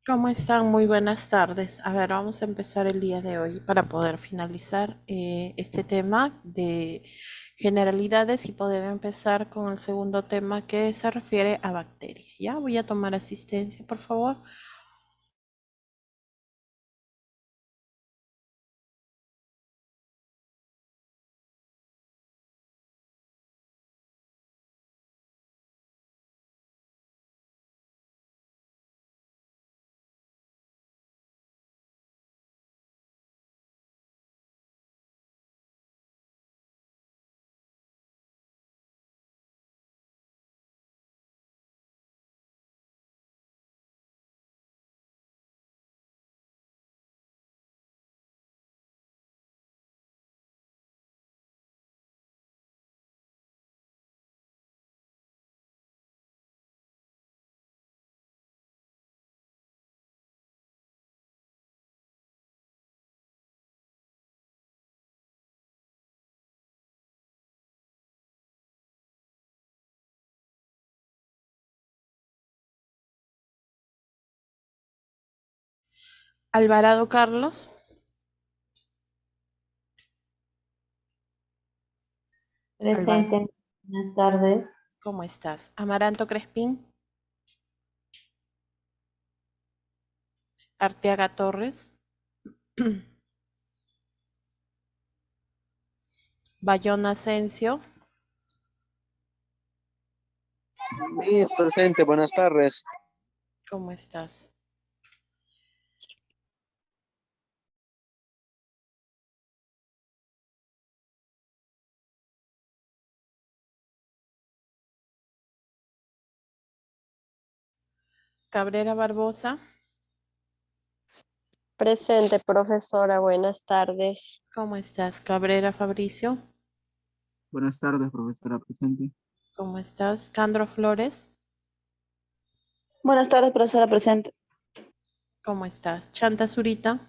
¿Cómo están? Muy buenas tardes. A ver, vamos a empezar el día de hoy para poder finalizar este tema de generalidades y poder empezar con el segundo tema que se refiere a bacterias. Ya voy a tomar asistencia, por favor. Alvarado Carlos, Alvarado, Presente, buenas tardes. ¿cómo estás? Amaranto Crespín, Arteaga Torres, Bayón Asensio, Miss, presente, buenas tardes. ¿cómo estás? Cabrera Barbosa, Presente, profesora. Buenas tardes. ¿cómo estás? Cabrera Fabricio, Buenas tardes, profesora presente. ¿cómo estás? Candro Flores, Buenas tardes, profesora presente. ¿cómo estás? Chanta Zurita,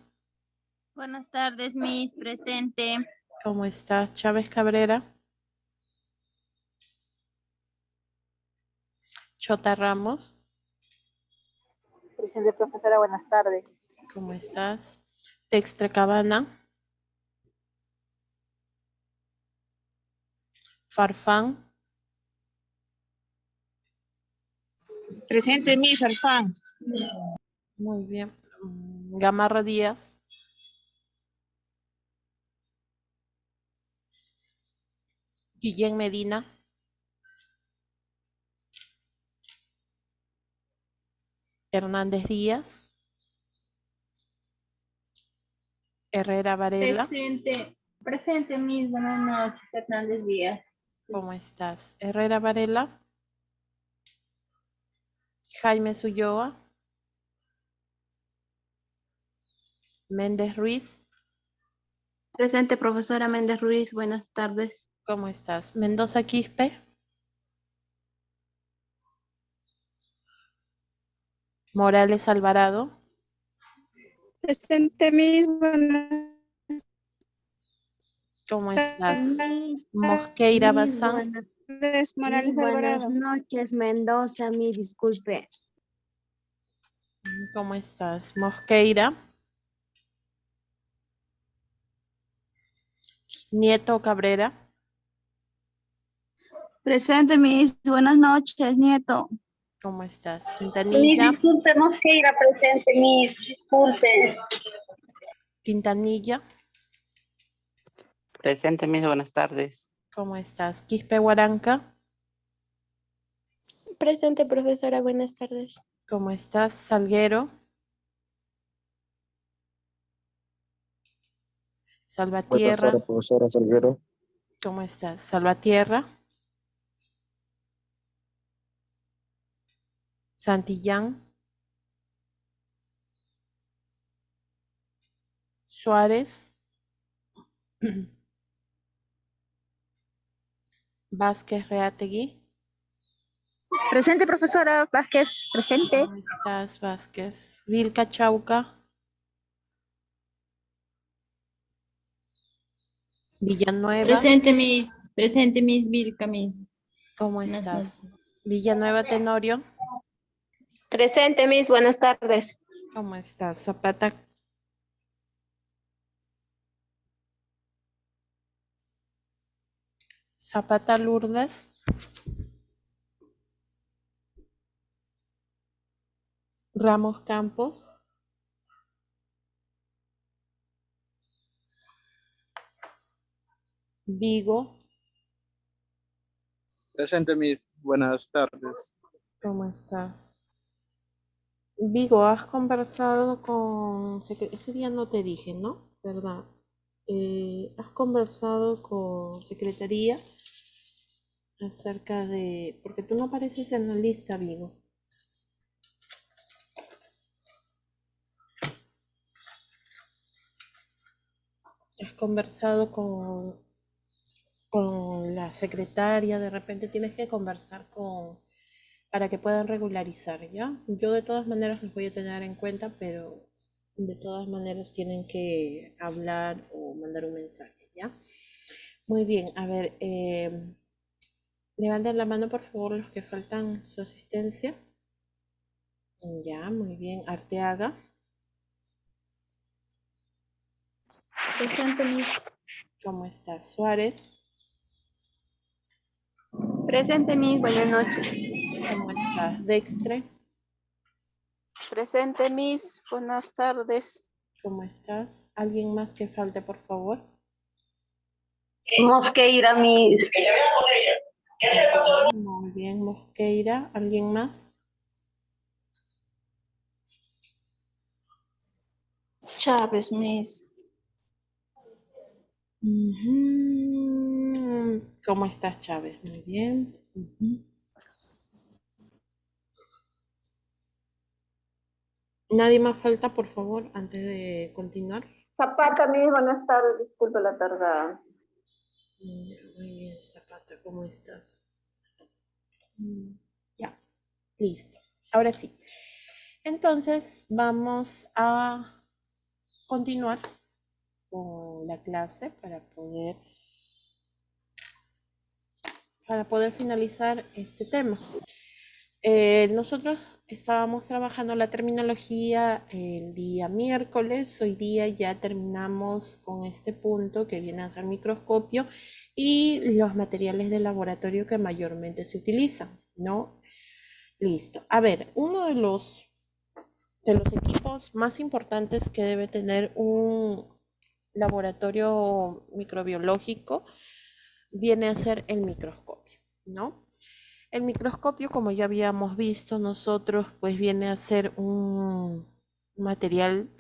Buenas tardes, Miss, presente. ¿cómo estás? Chávez Cabrera, Chota Ramos, Presente, profesora, buenas tardes. ¿cómo estás? Textre Cabana, Farfán, Presente, Miss Alfán. muy bien. Gamarra Díaz, Guillén Medina, Hernández Díaz, Herrera Varela, Presente, Miss, buenas noches, Hernández Díaz. ¿cómo estás? Herrera Varela, Jaime Ulloa, Méndez Ruiz, Presente, profesora Méndez Ruiz, buenas tardes. ¿cómo estás? Mendoza Quispe, Morales Alvarado, Presente, Miss, buenas ¿cómo estás? tardes, Mosqueira Bazán, Morales Buenas Alvarado. noches, Mendoza. Mi disculpe. ¿cómo estás? Mosqueira, Nieto Cabrera, Presente, Miss, buenas noches, nieto. ¿cómo estás? Miss, Quintanilla, disculpe, Mosqueira presente, Miss, disculpe. Quintanilla, Presente, mis buenas tardes. ¿cómo estás? Quispe Huaranca, Presente, profesora. Buenas tardes. ¿cómo estás? Salguero, Buenas Salvatierra, tardes, profesora Salguero. ¿cómo estás? Salvatierra, Santillán, Suárez, Vázquez Reategui, Presente, profesora Vázquez, presente. ¿cómo estás, Vázquez? Vilca Chauca, Villanueva, Presente, Miss Vilca, Miss. ¿cómo Buenas estás? noches. Villanueva Tenorio, Presente, Miss. Buenas tardes. ¿Cómo estás? Zapata. Zapata Lourdes. Ramos Campos. Vigo. Presente, Miss. Buenas tardes. ¿Cómo estás? Vigo, has conversado con... Ese día no te dije, ¿no? ¿Verdad? Has conversado con Secretaría acerca de... Porque tú no apareces en la lista, Vigo. Has conversado con la secretaria, de repente tienes que conversar para que puedan regularizar, ¿ya? Yo de todas maneras los voy a tener en cuenta, pero de todas maneras tienen que hablar o mandar un mensaje, ¿ya? Muy bien, a ver, levanten la mano por favor los que faltan su asistencia. Ya, muy bien. Arteaga. Presente, Miss. ¿Cómo estás? Suárez. Presente, Miss. Buenas noches. ¿Cómo estás? Dextre. Presente, Miss. Buenas tardes. ¿Cómo estás? ¿Alguien más que falte, por favor? Mosqueira, Miss. Muy bien, Mosqueira. ¿Alguien más? Chávez, Miss. ¿Cómo estás, Chávez? Muy bien. ¿Nadie más falta, por favor, antes de continuar? Zapata, Miss, buenas tardes. Disculpe la tardada. Muy bien, Zapata, ¿cómo estás? Ya, listo. Ahora sí. Entonces, vamos a continuar con la clase para poder finalizar este tema. Nosotros estábamos trabajando la terminología el día miércoles. Hoy día ya terminamos con este punto que viene a ser microscopio y los materiales de laboratorio que mayormente se utilizan, ¿no? Listo. A ver, uno de los equipos más importantes que debe tener un laboratorio microbiológico viene a ser el microscopio, ¿no? El microscopio, como ya habíamos visto nosotros, pues viene a ser un material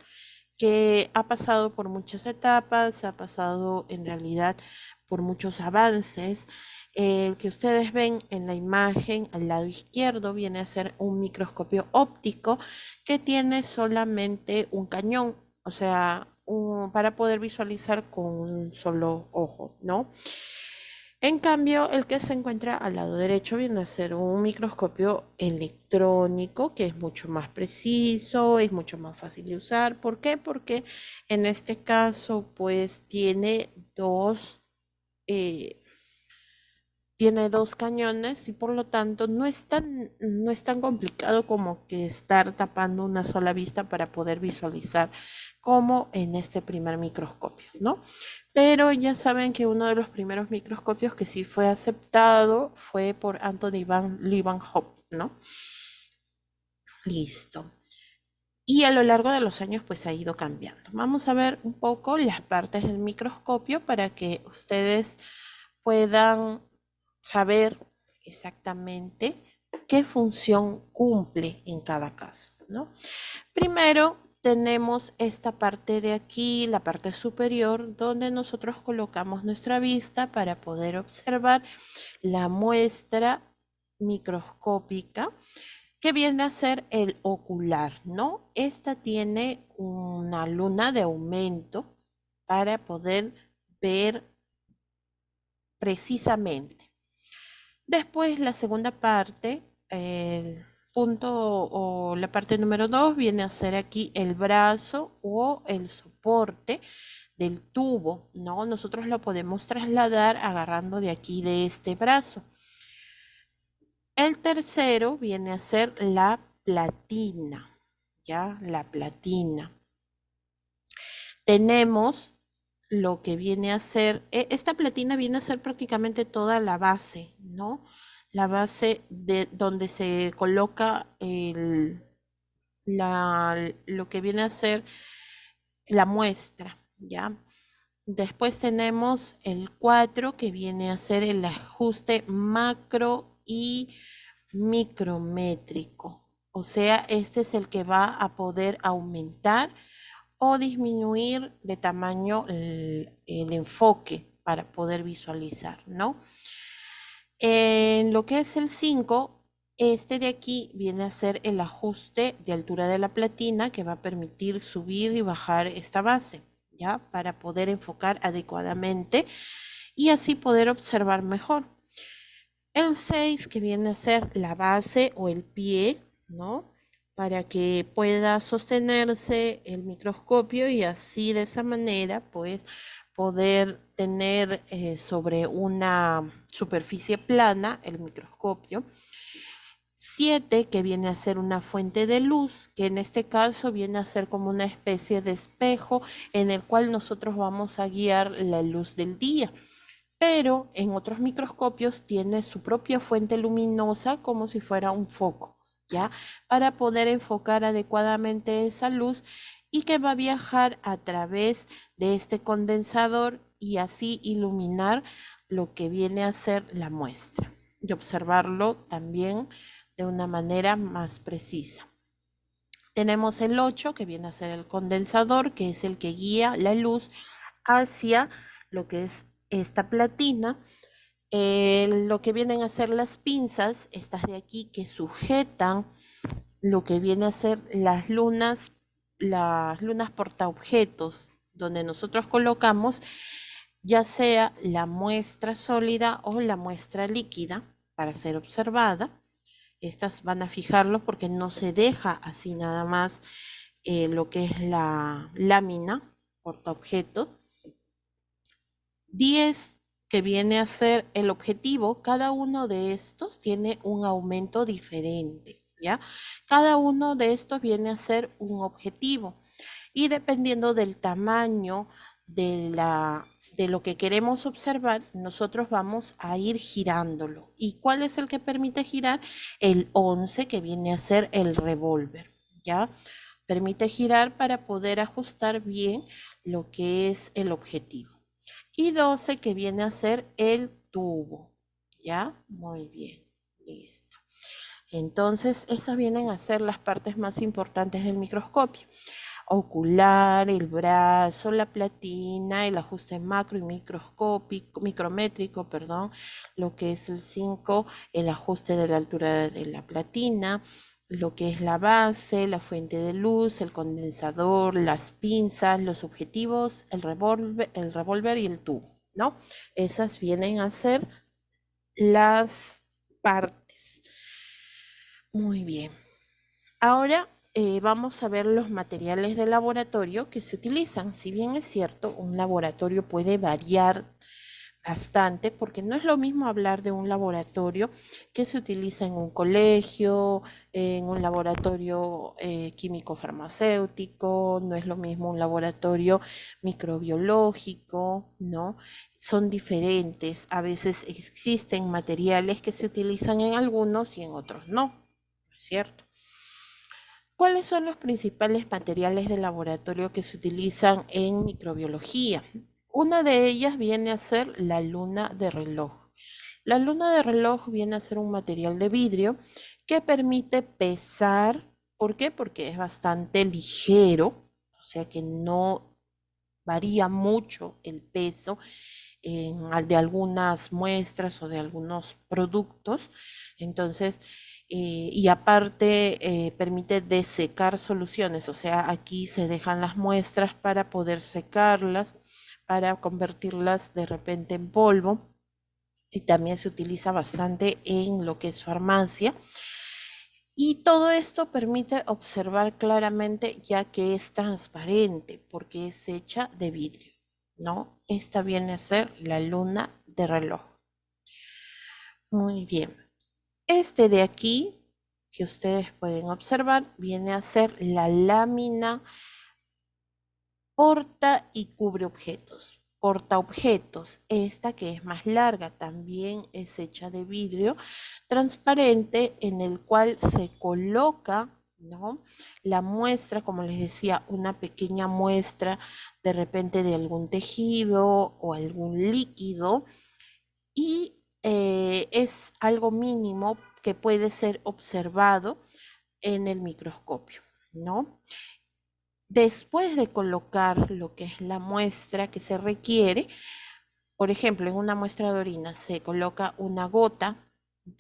que ha pasado por muchas etapas, ha pasado en realidad por muchos avances. El que ustedes ven en la imagen al lado izquierdo viene a ser un microscopio óptico que tiene solamente un cañón, o sea, para poder visualizar con un solo ojo, ¿no? En cambio, el que se encuentra al lado derecho viene a ser un microscopio electrónico que es mucho más preciso, es mucho más fácil de usar. ¿Por qué? Porque en este caso, pues tiene dos cañones y por lo tanto no es tan complicado como que estar tapando una sola vista para poder visualizar como en este primer microscopio, ¿no? Pero ya saben que uno de los primeros microscopios que sí fue aceptado fue por Anthony van Leeuwenhoek, ¿no? Listo. Y a lo largo de los años pues ha ido cambiando. Vamos a ver un poco las partes del microscopio para que ustedes puedan saber exactamente qué función cumple en cada caso, ¿no? Primero tenemos esta parte de aquí, la parte superior, donde nosotros colocamos nuestra vista para poder observar la muestra microscópica que viene a ser el ocular, ¿no? Esta tiene una luna de aumento para poder ver precisamente. Después la segunda parte, el punto o la parte número 2 viene a ser aquí el brazo o el soporte del tubo, ¿no? Nosotros lo podemos trasladar agarrando de aquí de este brazo. El tercero viene a ser la platina, ya, la platina. Tenemos lo que viene a ser, esta platina viene a ser prácticamente toda la base, ¿no? La base de donde se coloca lo que viene a ser la muestra, ¿ya? Después tenemos el 4 que viene a ser el ajuste macro y micrométrico. O sea, este es el que va a poder aumentar o disminuir de tamaño el enfoque para poder visualizar, ¿no? En lo que es el 5, este de aquí viene a ser el ajuste de altura de la platina que va a permitir subir y bajar esta base, ¿ya? Para poder enfocar adecuadamente y así poder observar mejor. El 6 que viene a ser la base o el pie, ¿no? Para que pueda sostenerse el microscopio y así de esa manera pues poder tener sobre una superficie plana el microscopio. 7 que viene a ser una fuente de luz, que en este caso viene a ser como una especie de espejo en el cual nosotros vamos a guiar la luz del día. Pero en otros microscopios tiene su propia fuente luminosa como si fuera un foco, ¿ya? Para poder enfocar adecuadamente esa luz y que va a viajar a través de este condensador y así iluminar lo que viene a ser la muestra y observarlo también de una manera más precisa. Tenemos el 8 que viene a ser el condensador, que es el que guía la luz hacia lo que es esta platina. Lo que vienen a ser las pinzas, estas de aquí que sujetan lo que viene a ser las lunas portaobjetos, donde nosotros colocamos ya sea la muestra sólida o la muestra líquida para ser observada. Estas van a fijarlo porque no se deja así nada más lo que es la lámina portaobjeto. 10 que viene a ser el objetivo, cada uno de estos tiene un aumento diferente, ¿ya? Cada uno de estos viene a ser un objetivo y dependiendo del tamaño de lo que queremos observar, nosotros vamos a ir girándolo. ¿Y cuál es el que permite girar? El 11 que viene a ser el revólver, ¿ya? Permite girar para poder ajustar bien lo que es el objetivo. Y 12 que viene a ser el tubo, ¿ya? Muy bien, listo. Entonces, esas vienen a ser las partes más importantes del microscopio. Ocular, el brazo, la platina, el ajuste macro y micrométrico, perdón, lo que es el 5, el ajuste de la altura de la platina, lo que es la base, la fuente de luz, el condensador, las pinzas, los objetivos, el revólver y el tubo, ¿no? Esas vienen a ser las partes. Muy bien. Ahora vamos a ver los materiales de laboratorio que se utilizan. Si bien es cierto, un laboratorio puede variar bastante, porque no es lo mismo hablar de un laboratorio que se utiliza en un colegio, en un laboratorio químico farmacéutico, no es lo mismo un laboratorio microbiológico, ¿no? Son diferentes. A veces existen materiales que se utilizan en algunos y en otros no, ¿no es cierto? ¿Cuáles son los principales materiales de laboratorio que se utilizan en microbiología? Una de ellas viene a ser la luna de reloj. La luna de reloj viene a ser un material de vidrio que permite pesar. ¿Por qué? Porque es bastante ligero, o sea que no varía mucho el peso de algunas muestras o de algunos productos. Entonces, y aparte permite desecar soluciones, o sea, aquí se dejan las muestras para poder secarlas, para convertirlas de repente en polvo, y también se utiliza bastante en lo que es farmacia. Y todo esto permite observar claramente ya que es transparente porque es hecha de vidrio, ¿no? Esta viene a ser la luna de reloj. Muy bien. Este de aquí que ustedes pueden observar viene a ser la lámina porta y cubre objetos. Porta objetos, esta que es más larga, también es hecha de vidrio transparente en el cual se coloca, ¿no?, la muestra, como les decía, una pequeña muestra de repente de algún tejido o algún líquido, y es algo mínimo que puede ser observado en el microscopio, ¿no? Después de colocar lo que es la muestra que se requiere, por ejemplo, en una muestra de orina se coloca una gota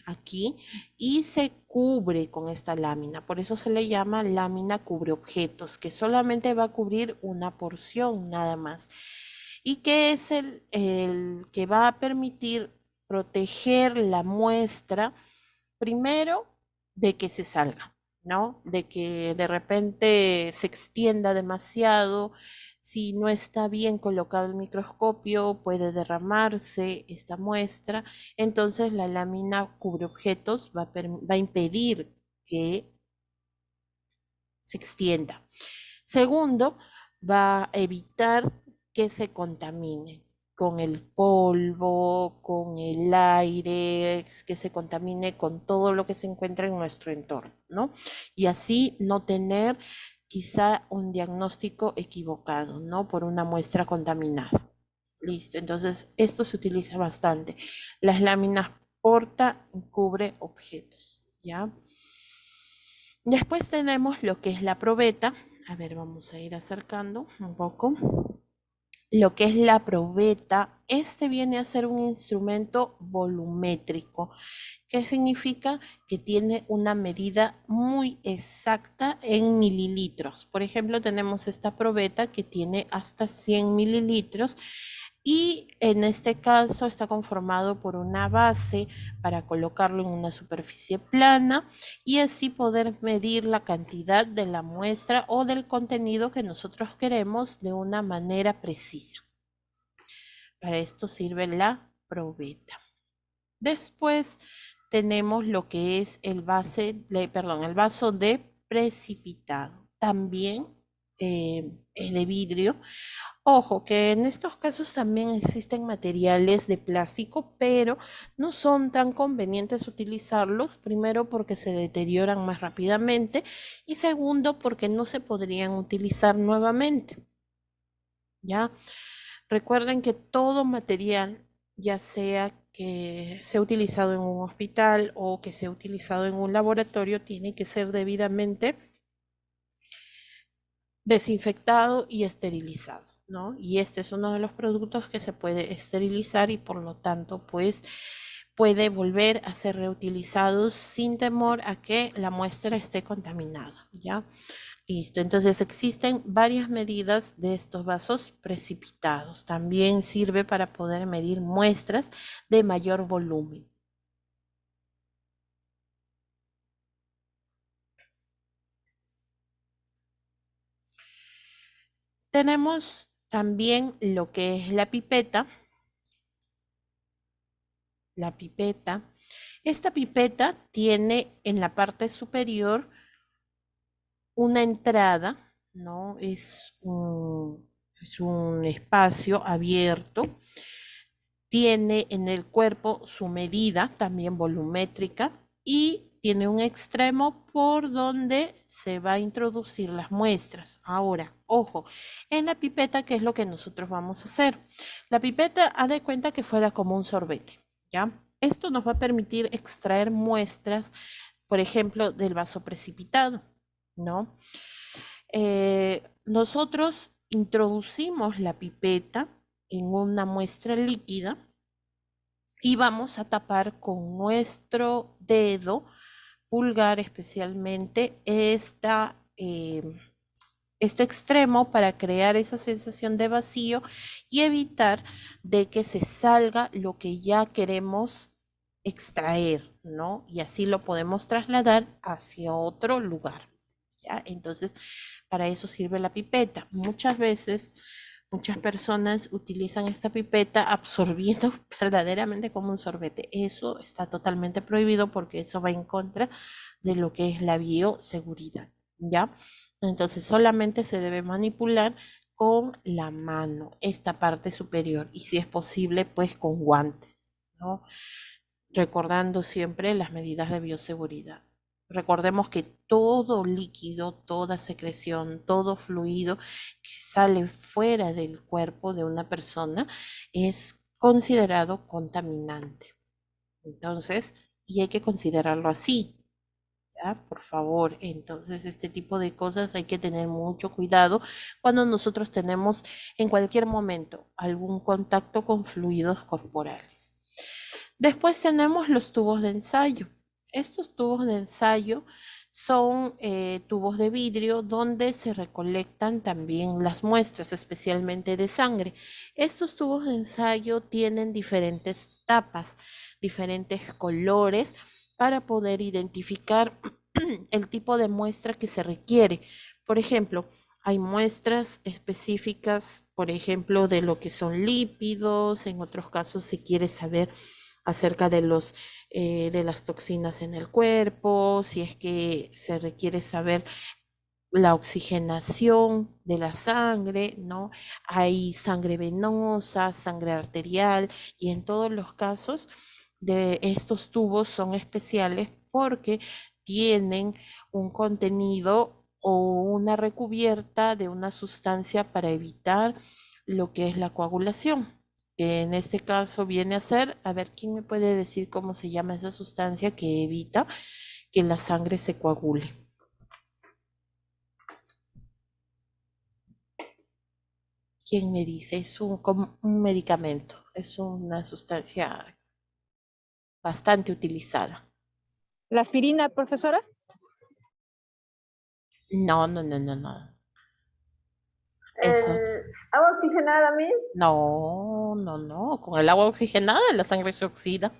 aquí y se cubre con esta lámina. Por eso se le llama lámina cubre objetos, que solamente va a cubrir una porción nada más. Y que es el que va a permitir proteger la muestra, primero, de que se salga, ¿no? De que de repente se extienda demasiado. Si no está bien colocado el microscopio, puede derramarse esta muestra. Entonces la lámina cubre objetos va a impedir que se extienda. Segundo, va a evitar que se contamine con el polvo, con el aire, que se contamine con todo lo que se encuentra en nuestro entorno, ¿no? Y así no tener quizá un diagnóstico equivocado, ¿no?, por una muestra contaminada. Listo, entonces esto se utiliza bastante. Las láminas porta y cubre objetos, ¿ya? Después tenemos lo que es la probeta. A ver, vamos a ir acercando un poco. Lo que es la probeta, este viene a ser un instrumento volumétrico, que significa que tiene una medida muy exacta en mililitros. Por ejemplo, tenemos esta probeta que tiene hasta 100 mililitros y en este caso está conformado por una base para colocarlo en una superficie plana y así poder medir la cantidad de la muestra o del contenido que nosotros queremos de una manera precisa. Para esto sirve la probeta. Después tenemos lo que es el vaso de precipitado. También es de vidrio. Ojo, que en estos casos también existen materiales de plástico, pero no son tan convenientes utilizarlos. Primero, porque se deterioran más rápidamente y segundo, porque no se podrían utilizar nuevamente. ¿Ya? Recuerden que todo material, ya sea que sea utilizado en un hospital o que sea utilizado en un laboratorio, tiene que ser debidamente desinfectado y esterilizado, ¿no? Y este es uno de los productos que se puede esterilizar y por lo tanto, pues, puede volver a ser reutilizado sin temor a que la muestra esté contaminada, ¿ya? Listo, entonces existen varias medidas de estos vasos precipitados. También sirve para poder medir muestras de mayor volumen. Tenemos también lo que es la pipeta. La pipeta. Esta pipeta tiene en la parte superior una entrada, ¿no? Es un espacio abierto. Tiene en el cuerpo su medida, también volumétrica, y tiene un extremo por donde se va a introducir las muestras. Ahora, ojo, en la pipeta, ¿qué es lo que nosotros vamos a hacer? La pipeta, haz de cuenta que fuera como un sorbete, ¿ya? Esto nos va a permitir extraer muestras, por ejemplo, del vaso precipitado, ¿no? Nosotros introducimos la pipeta en una muestra líquida y vamos a tapar con nuestro dedo pulgar especialmente este extremo para crear esa sensación de vacío y evitar de que se salga lo que ya queremos extraer, ¿no? Y así lo podemos trasladar hacia otro lugar, ¿ya? Entonces, para eso sirve la pipeta. Muchas veces, Muchas personas utilizan esta pipeta absorbiendo verdaderamente como un sorbete. Eso está totalmente prohibido porque eso va en contra de lo que es la bioseguridad, ¿ya? Entonces solamente se debe manipular con la mano, esta parte superior, y si es posible, pues con guantes, ¿no? Recordando siempre las medidas de bioseguridad. Recordemos que todo líquido, toda secreción, todo fluido que sale fuera del cuerpo de una persona es considerado contaminante. Entonces, y hay que considerarlo así, ¿ya? Por favor, entonces este tipo de cosas hay que tener mucho cuidado cuando nosotros tenemos en cualquier momento algún contacto con fluidos corporales. Después tenemos los tubos de ensayo. Estos tubos de ensayo son tubos de vidrio donde se recolectan también las muestras, especialmente de sangre. Estos tubos de ensayo tienen diferentes tapas, diferentes colores para poder identificar el tipo de muestra que se requiere. Por ejemplo, hay muestras específicas, por ejemplo, de lo que son lípidos. En otros casos se quiere saber acerca de las toxinas en el cuerpo, si es que se requiere saber la oxigenación de la sangre, ¿no? Hay sangre venosa, sangre arterial, y en todos los casos de estos tubos son especiales porque tienen un contenido o una recubierta de una sustancia para evitar lo que es la coagulación, que en este caso viene a ser, a ver, ¿quién me puede decir cómo se llama esa sustancia que evita que la sangre se coagule? ¿Quién me dice? Es como un medicamento, es una sustancia bastante utilizada. ¿La aspirina, profesora? No, no, no, no, no. Eso. ¿Agua oxigenada, Miss? No, no, no. Con el agua oxigenada la sangre se oxida.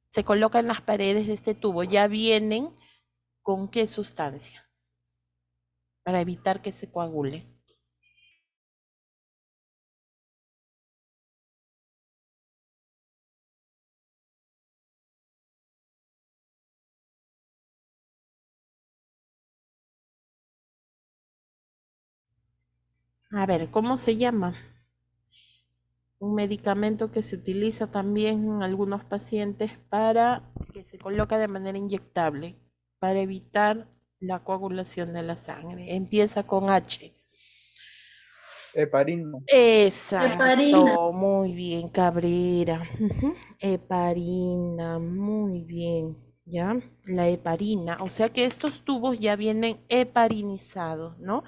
Se coloca en las paredes de este tubo. Ya vienen con qué sustancia para evitar que se coagule. A ver, ¿cómo se llama? Un medicamento que se utiliza también en algunos pacientes para que se coloca de manera inyectable para evitar la coagulación de la sangre. Empieza con H. Heparina. Exacto, Heparina. muy bien, Cabrera. Heparina, muy bien, ¿ya? La heparina, o sea que estos tubos ya vienen heparinizados, ¿no?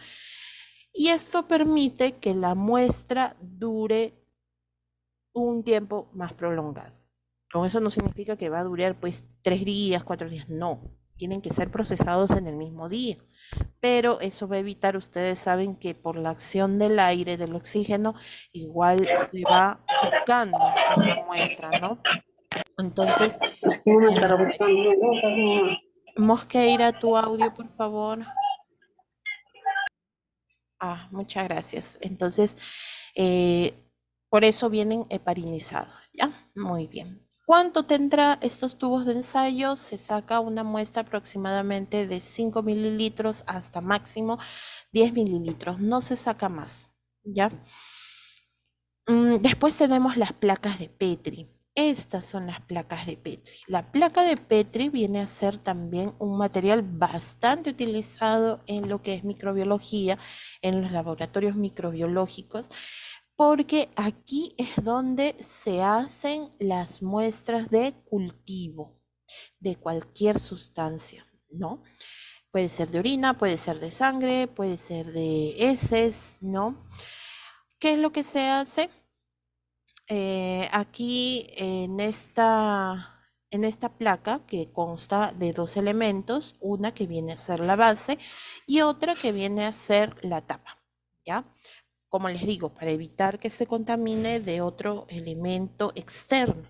Y esto permite que la muestra dure un tiempo más prolongado. Con eso no significa que va a durar pues 3 días, 4 días, no. Tienen que ser procesados en el mismo día. Pero eso va a evitar, ustedes saben que por la acción del aire, del oxígeno, igual se va secando esa muestra, ¿no? Entonces, Mosqueira, tu audio, por favor. Muchas gracias. Entonces, por eso vienen heparinizados, ¿ya? Muy bien. ¿Cuánto tendrá estos tubos de ensayo? Se saca una muestra aproximadamente de 5 mililitros hasta máximo 10 mililitros. No se saca más, ¿ya? Después tenemos las placas de Petri. Estas son las placas de Petri. La placa de Petri viene a ser también un material bastante utilizado en lo que es microbiología, en los laboratorios microbiológicos, porque aquí es donde se hacen las muestras de cultivo de cualquier sustancia, ¿no? Puede ser de orina, puede ser de sangre, puede ser de heces, ¿no? ¿Qué es lo que se hace? Aquí en esta placa, que consta de 2 elementos, una que viene a ser la base y otra que viene a ser la tapa, ¿ya? Como les digo, para evitar que se contamine de otro elemento externo.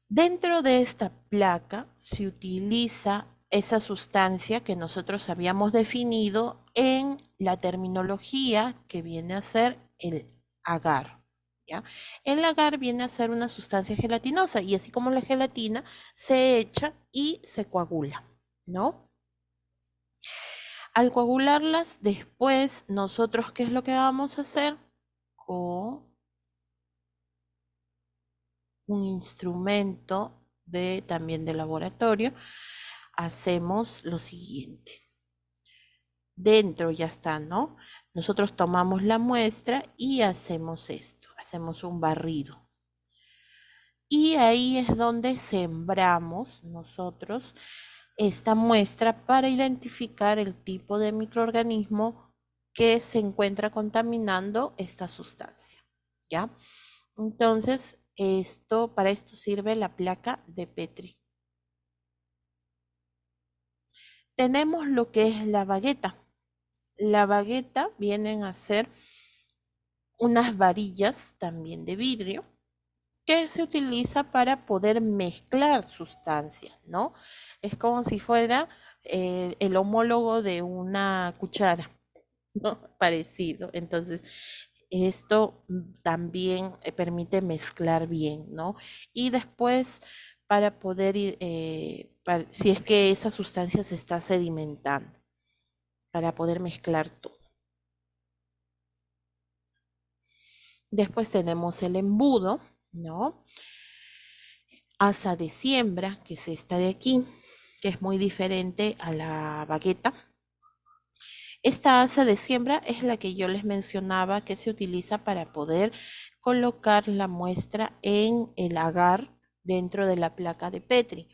Dentro de esta placa se utiliza esa sustancia que nosotros habíamos definido en la terminología que viene a ser el agar. ¿Ya? El agar viene a ser una sustancia gelatinosa y así como la gelatina se echa y se coagula, ¿no? Al coagularlas, después nosotros, ¿qué es lo que vamos a hacer? Con un instrumento también de laboratorio, hacemos lo siguiente. Dentro ya está, ¿no? Nosotros tomamos la muestra y hacemos esto, hacemos un barrido. Y ahí es donde sembramos nosotros esta muestra para identificar el tipo de microorganismo que se encuentra contaminando esta sustancia, ¿ya? Entonces, para esto sirve la placa de Petri. Tenemos lo que es la bagueta. La bagueta vienen a ser unas varillas también de vidrio que se utiliza para poder mezclar sustancias, ¿no? Es como si fuera el homólogo de una cuchara, ¿no? Parecido. Entonces, esto también permite mezclar bien, ¿no? Y después, para poder, si es que esa sustancia se está sedimentando, para poder mezclar todo. Después tenemos el embudo, ¿no? Asa de siembra, que es esta de aquí, que es muy diferente a la bagueta. Esta asa de siembra es la que yo les mencionaba que se utiliza para poder colocar la muestra en el agar dentro de la placa de Petri.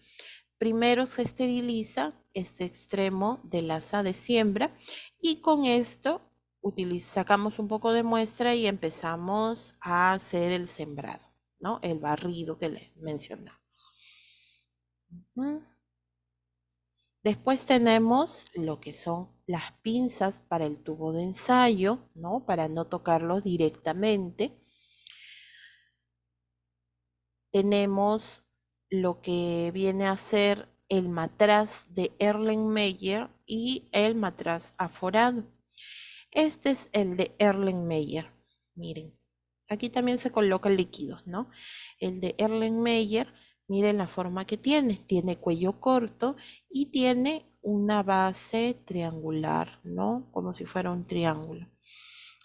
Primero se esteriliza este extremo del asa de siembra y con esto sacamos un poco de muestra y empezamos a hacer el sembrado, ¿no? El barrido que les mencionaba. Después tenemos lo que son las pinzas para el tubo de ensayo, ¿no? Para no tocarlos directamente. Tenemos lo que viene a ser el matraz de Erlenmeyer y el matraz aforado. Este es el de Erlenmeyer. Miren, aquí también se coloca el líquido, ¿no? El de Erlenmeyer, miren la forma que tiene. Tiene cuello corto y tiene una base triangular, ¿no? Como si fuera un triángulo.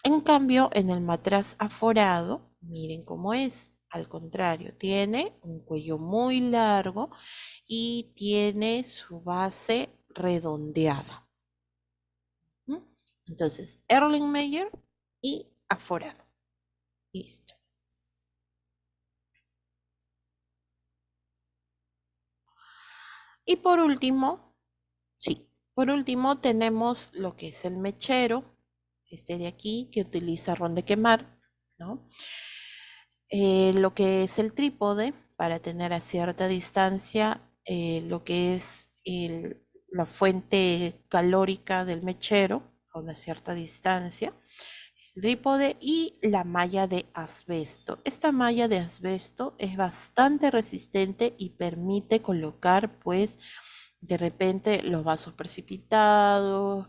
En cambio, en el matraz aforado, miren cómo es. Al contrario, tiene un cuello muy largo y tiene su base redondeada. Entonces, Erlenmeyer y aforado. Listo. Y por último, tenemos lo que es el mechero, este de aquí, que utiliza ron de quemar, ¿no? Lo que es el trípode, para tener a cierta distancia lo que es la fuente calórica del mechero, a una cierta distancia, el trípode y la malla de asbesto. Esta malla de asbesto es bastante resistente y permite colocar, pues, de repente los vasos precipitados,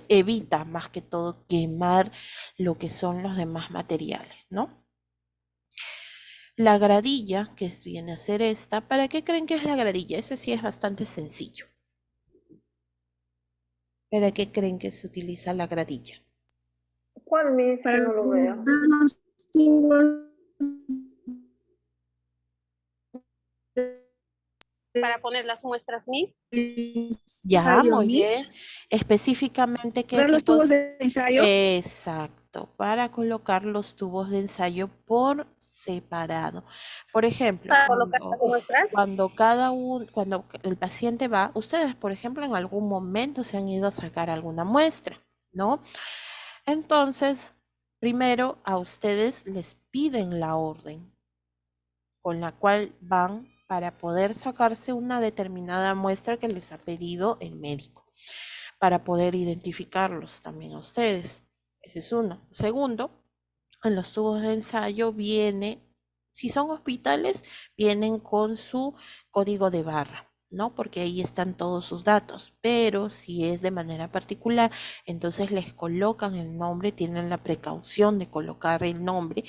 evita más que todo quemar lo que son los demás materiales, ¿no? La gradilla, que viene a ser esta, ¿para qué creen que es la gradilla? Ese sí es bastante sencillo. ¿Para qué creen que se utiliza la gradilla? ¿Cuál, Miss? Que no lo veo. Para poner las muestras, Miss. Ya, muy bien. Específicamente, ¿qué Ver los tipo? tubos de ensayo. Exacto, para colocar los tubos de ensayo por separado. Por ejemplo, Para colocar las muestras. cuando el paciente va, ustedes, por ejemplo, en algún momento se han ido a sacar alguna muestra, ¿no? Entonces, primero a ustedes les piden la orden con la cual van para poder sacarse una determinada muestra que les ha pedido el médico, para poder identificarlos también a ustedes. Ese es uno. Segundo, en los tubos de ensayo si son hospitales, vienen con su código de barra, ¿no? Porque ahí están todos sus datos. Pero si es de manera particular, entonces les colocan el nombre, tienen la precaución de colocar el nombre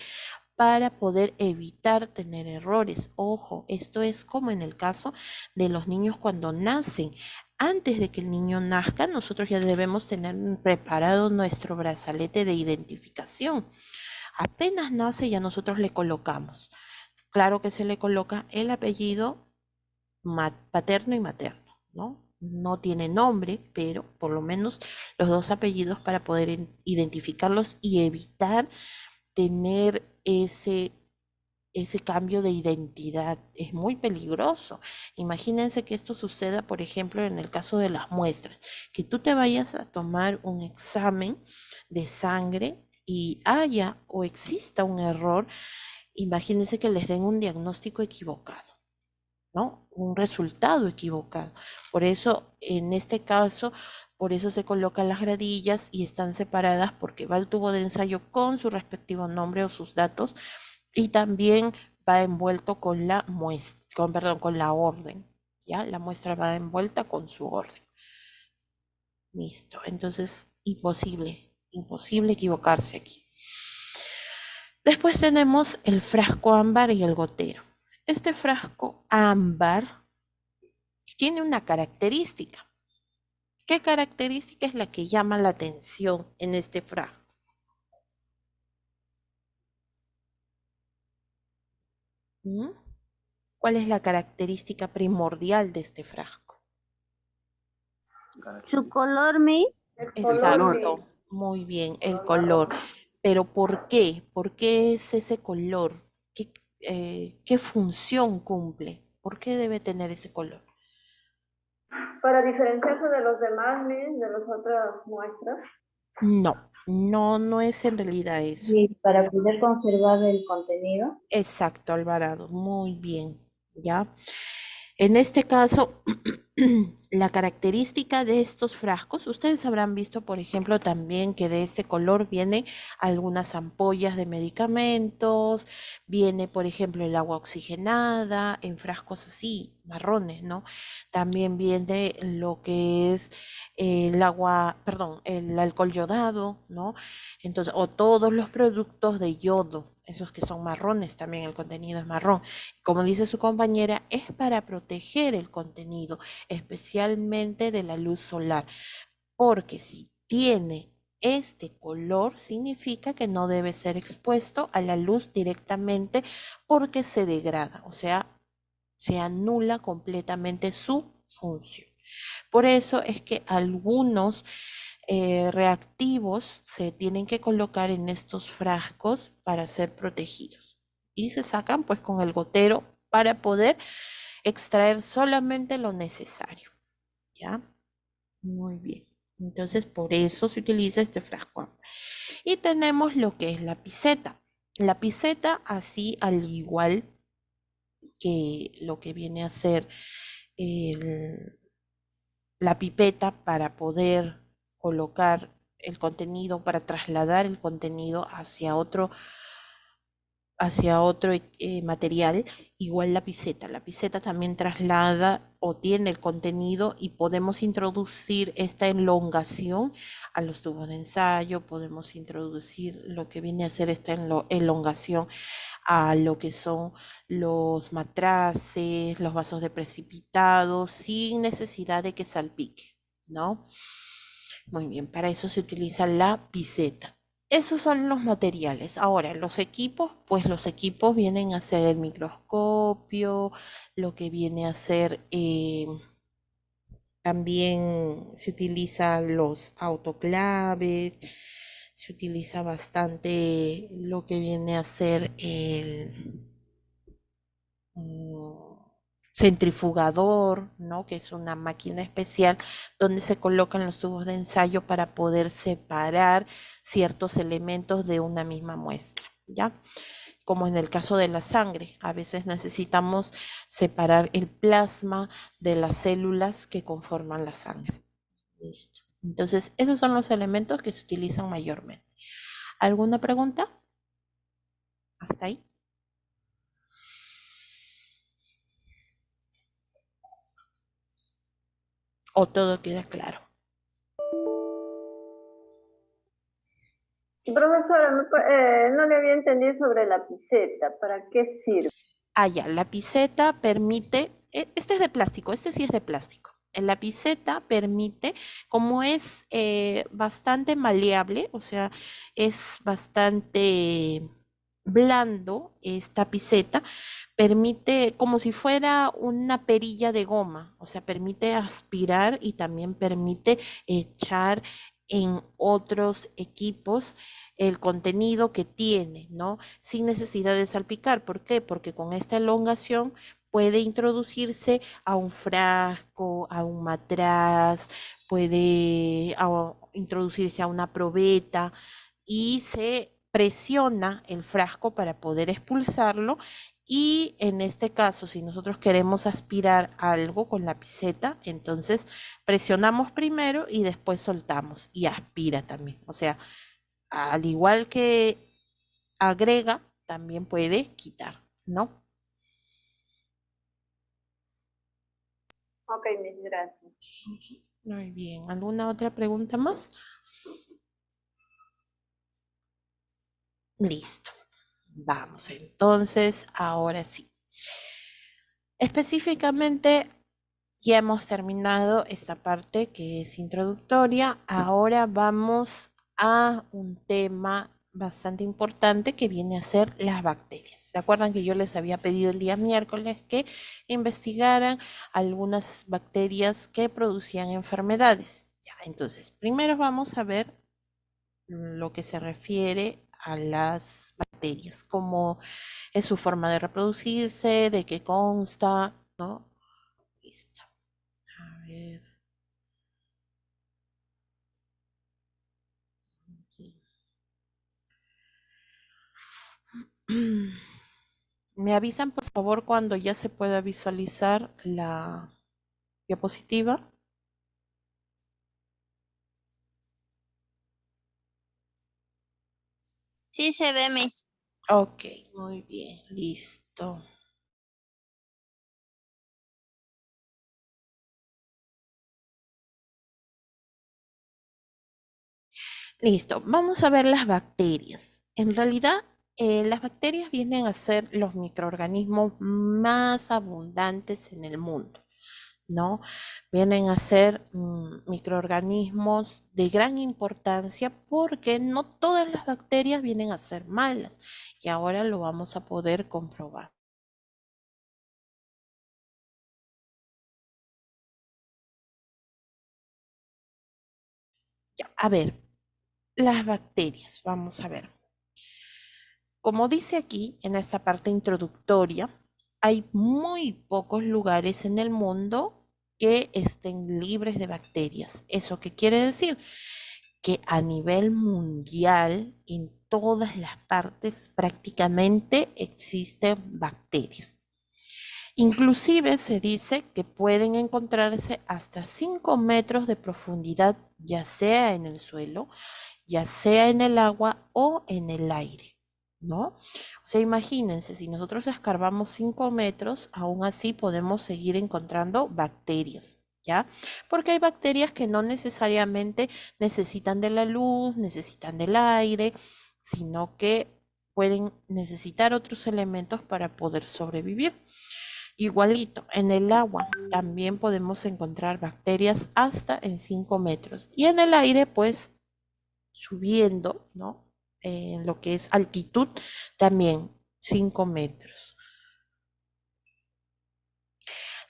para poder evitar tener errores. Ojo, esto es como en el caso de los niños cuando nacen. Antes de que el niño nazca, nosotros ya debemos tener preparado nuestro brazalete de identificación. Apenas nace ya nosotros le colocamos. Claro que se le coloca el apellido paterno y materno, ¿no? No tiene nombre, pero por lo menos los dos apellidos para poder identificarlos y evitar tener ese cambio de identidad. Es muy peligroso. Imagínense que esto suceda, por ejemplo, en el caso de las muestras, que tú te vayas a tomar un examen de sangre y haya o exista un error. Imagínense que les den un diagnóstico equivocado, ¿no? Un resultado equivocado. Por eso, en este caso, por eso se colocan las gradillas y están separadas porque va el tubo de ensayo con su respectivo nombre o sus datos y también va envuelto con la muestra, con la orden, ¿ya? La muestra va envuelta con su orden. Listo. Entonces, imposible equivocarse aquí. Después tenemos el frasco ámbar y el gotero. Este frasco ámbar tiene una característica. ¿Qué característica es la que llama la atención en este frasco? ¿Cuál es la característica primordial de este frasco? Su color, Miss. Exacto, muy bien, el color. Pero ¿por qué? ¿Por qué es ese color? ¿Qué función cumple? ¿Por qué debe tener ese color? Para diferenciarse de los demás, Miss, de las otras muestras. No es en realidad eso. Sí, para poder conservar el contenido. Exacto, Alvarado, muy bien, ¿ya? En este caso, la característica de estos frascos, ustedes habrán visto, por ejemplo, también que de este color vienen algunas ampollas de medicamentos, viene, por ejemplo, el agua oxigenada en frascos así, marrones, ¿no? También viene lo que es el el alcohol yodado, ¿no? Entonces, o todos los productos de yodo, esos que son marrones, también el contenido es marrón. Como dice su compañera, es para proteger el contenido, especialmente de la luz solar, porque si tiene este color, significa que no debe ser expuesto a la luz directamente porque se degrada, o sea, se anula completamente su función. Por eso es que algunos reactivos se tienen que colocar en estos frascos para ser protegidos y se sacan pues con el gotero para poder extraer solamente lo necesario, ¿ya? Muy bien. Entonces por eso se utiliza este frasco. Y tenemos lo que es la piseta. La piseta, así al igual que lo que viene a ser la pipeta para poder colocar el contenido, para trasladar el contenido hacia otro material, igual la piseta. La piseta también traslada o tiene el contenido y podemos introducir esta elongación a los tubos de ensayo, podemos introducir lo que viene a ser esta elongación a lo que son los matraces, los vasos de precipitado, sin necesidad de que salpique, ¿no? Muy bien, para eso se utiliza la piseta. Esos son los materiales. Ahora, los equipos, pues los equipos vienen a ser el microscopio, lo que viene a ser también se utilizan los autoclaves, se utiliza bastante lo que viene a ser el centrifugador, ¿no? Que es una máquina especial donde se colocan los tubos de ensayo para poder separar ciertos elementos de una misma muestra, ¿ya? Como en el caso de la sangre, a veces necesitamos separar el plasma de las células que conforman la sangre. Listo. Entonces, esos son los elementos que se utilizan mayormente. ¿Alguna pregunta? ¿Hasta ahí? ¿O todo queda claro? Profesora, no le había entendido sobre la piseta. ¿Para qué sirve? Ah, ya, la piseta permite, este es de plástico, este sí es de plástico. La piseta permite, como es bastante maleable, o sea, es bastante blando esta piseta, permite como si fuera una perilla de goma, o sea, permite aspirar y también permite echar en otros equipos el contenido que tiene, ¿no? Sin necesidad de salpicar. ¿Por qué? Porque con esta elongación puede introducirse a un frasco, a un matraz, puede introducirse a una probeta y se presiona el frasco para poder expulsarlo. Y en este caso, si nosotros queremos aspirar algo con la piseta, entonces presionamos primero y después soltamos y aspira también. O sea, al igual que agrega, también puede quitar, ¿no? Ok, mis gracias. Muy bien. ¿Alguna otra pregunta más? Listo. Vamos, entonces, ahora sí. Específicamente, ya hemos terminado esta parte que es introductoria. Ahora vamos a un tema bastante importante que viene a ser las bacterias. ¿Se acuerdan que yo les había pedido el día miércoles que investigaran algunas bacterias que producían enfermedades? Ya, entonces, primero vamos a ver lo que se refiere a las bacterias, cómo es su forma de reproducirse, de qué consta, ¿no? Listo. A ver. ¿Me avisan por favor cuando ya se pueda visualizar la diapositiva? Sí se ve, Miss. Ok, muy bien, listo. Listo, vamos a ver las bacterias. En realidad, las bacterias vienen a ser los microorganismos más abundantes en el mundo, ¿no? Vienen a ser microorganismos de gran importancia porque no todas las bacterias vienen a ser malas y ahora lo vamos a poder comprobar. Ya, a ver, las bacterias, vamos a ver. Como dice aquí en esta parte introductoria, hay muy pocos lugares en el mundo que estén libres de bacterias. ¿Eso qué quiere decir? Que a nivel mundial, en todas las partes prácticamente existen bacterias. Inclusive se dice que pueden encontrarse hasta 5 metros de profundidad, ya sea en el suelo, ya sea en el agua o en el aire, ¿no? O sea, imagínense, si nosotros escarbamos 5 metros, aún así podemos seguir encontrando bacterias, ¿ya? Porque hay bacterias que no necesariamente necesitan de la luz, necesitan del aire, sino que pueden necesitar otros elementos para poder sobrevivir. Igualito, en el agua también podemos encontrar bacterias hasta en 5 metros. Y en el aire, pues, subiendo, ¿no? En lo que es altitud, también 5 metros.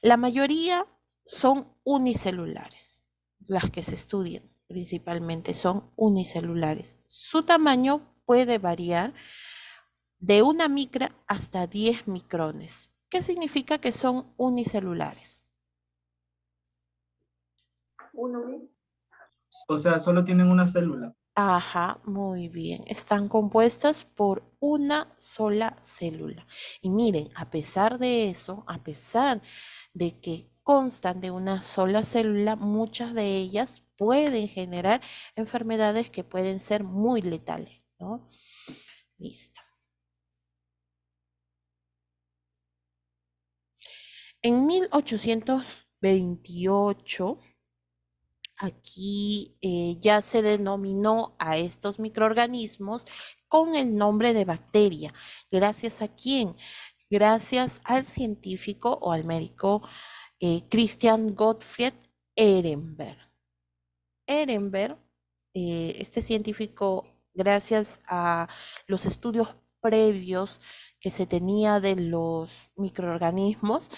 La mayoría son unicelulares. Las que se estudian principalmente son unicelulares. Su tamaño puede variar de 1 micra hasta 10 micrones. ¿Qué significa que son unicelulares? O sea, solo tienen una célula. Ajá, muy bien. Están compuestas por una sola célula. Y miren, a pesar de eso, a pesar de que constan de una sola célula, muchas de ellas pueden generar enfermedades que pueden ser muy letales, ¿no? Listo. En 1828 Aquí ya se denominó a estos microorganismos con el nombre de bacteria. ¿Gracias a quién? Gracias al científico o al médico Christian Gottfried Ehrenberg. Ehrenberg, este científico, gracias a los estudios previos que se tenía de los microorganismos,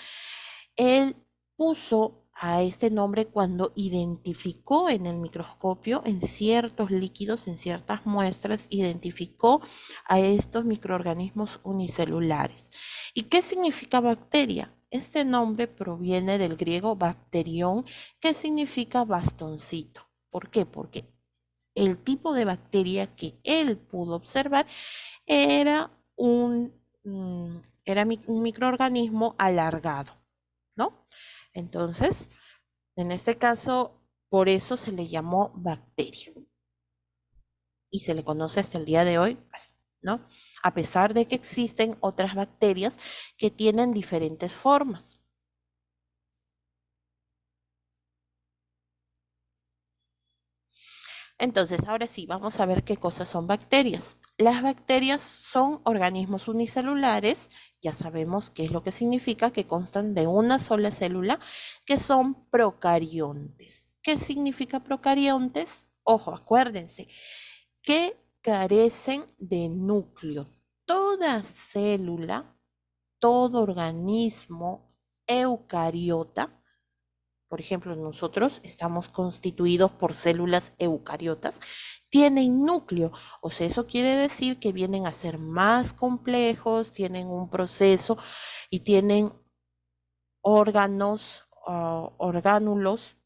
él puso a este nombre cuando identificó en el microscopio, en ciertos líquidos, en ciertas muestras, identificó a estos microorganismos unicelulares. ¿Y qué significa bacteria? Este nombre proviene del griego bacterión, que significa bastoncito. ¿Por qué? Porque el tipo de bacteria que él pudo observar era un microorganismo alargado, ¿no? Entonces, en este caso, por eso se le llamó bacteria. Y se le conoce hasta el día de hoy, ¿no? A pesar de que existen otras bacterias que tienen diferentes formas. Entonces, ahora sí, vamos a ver qué cosas son bacterias. Las bacterias son organismos unicelulares, ya sabemos qué es lo que significa, que constan de una sola célula, que son procariontes. ¿Qué significa procariontes? Ojo, acuérdense, que carecen de núcleo. Toda célula, todo organismo eucariota, por ejemplo, nosotros estamos constituidos por células eucariotas, tienen núcleo, o sea, eso quiere decir que vienen a ser más complejos, tienen un proceso y tienen órganos, orgánulos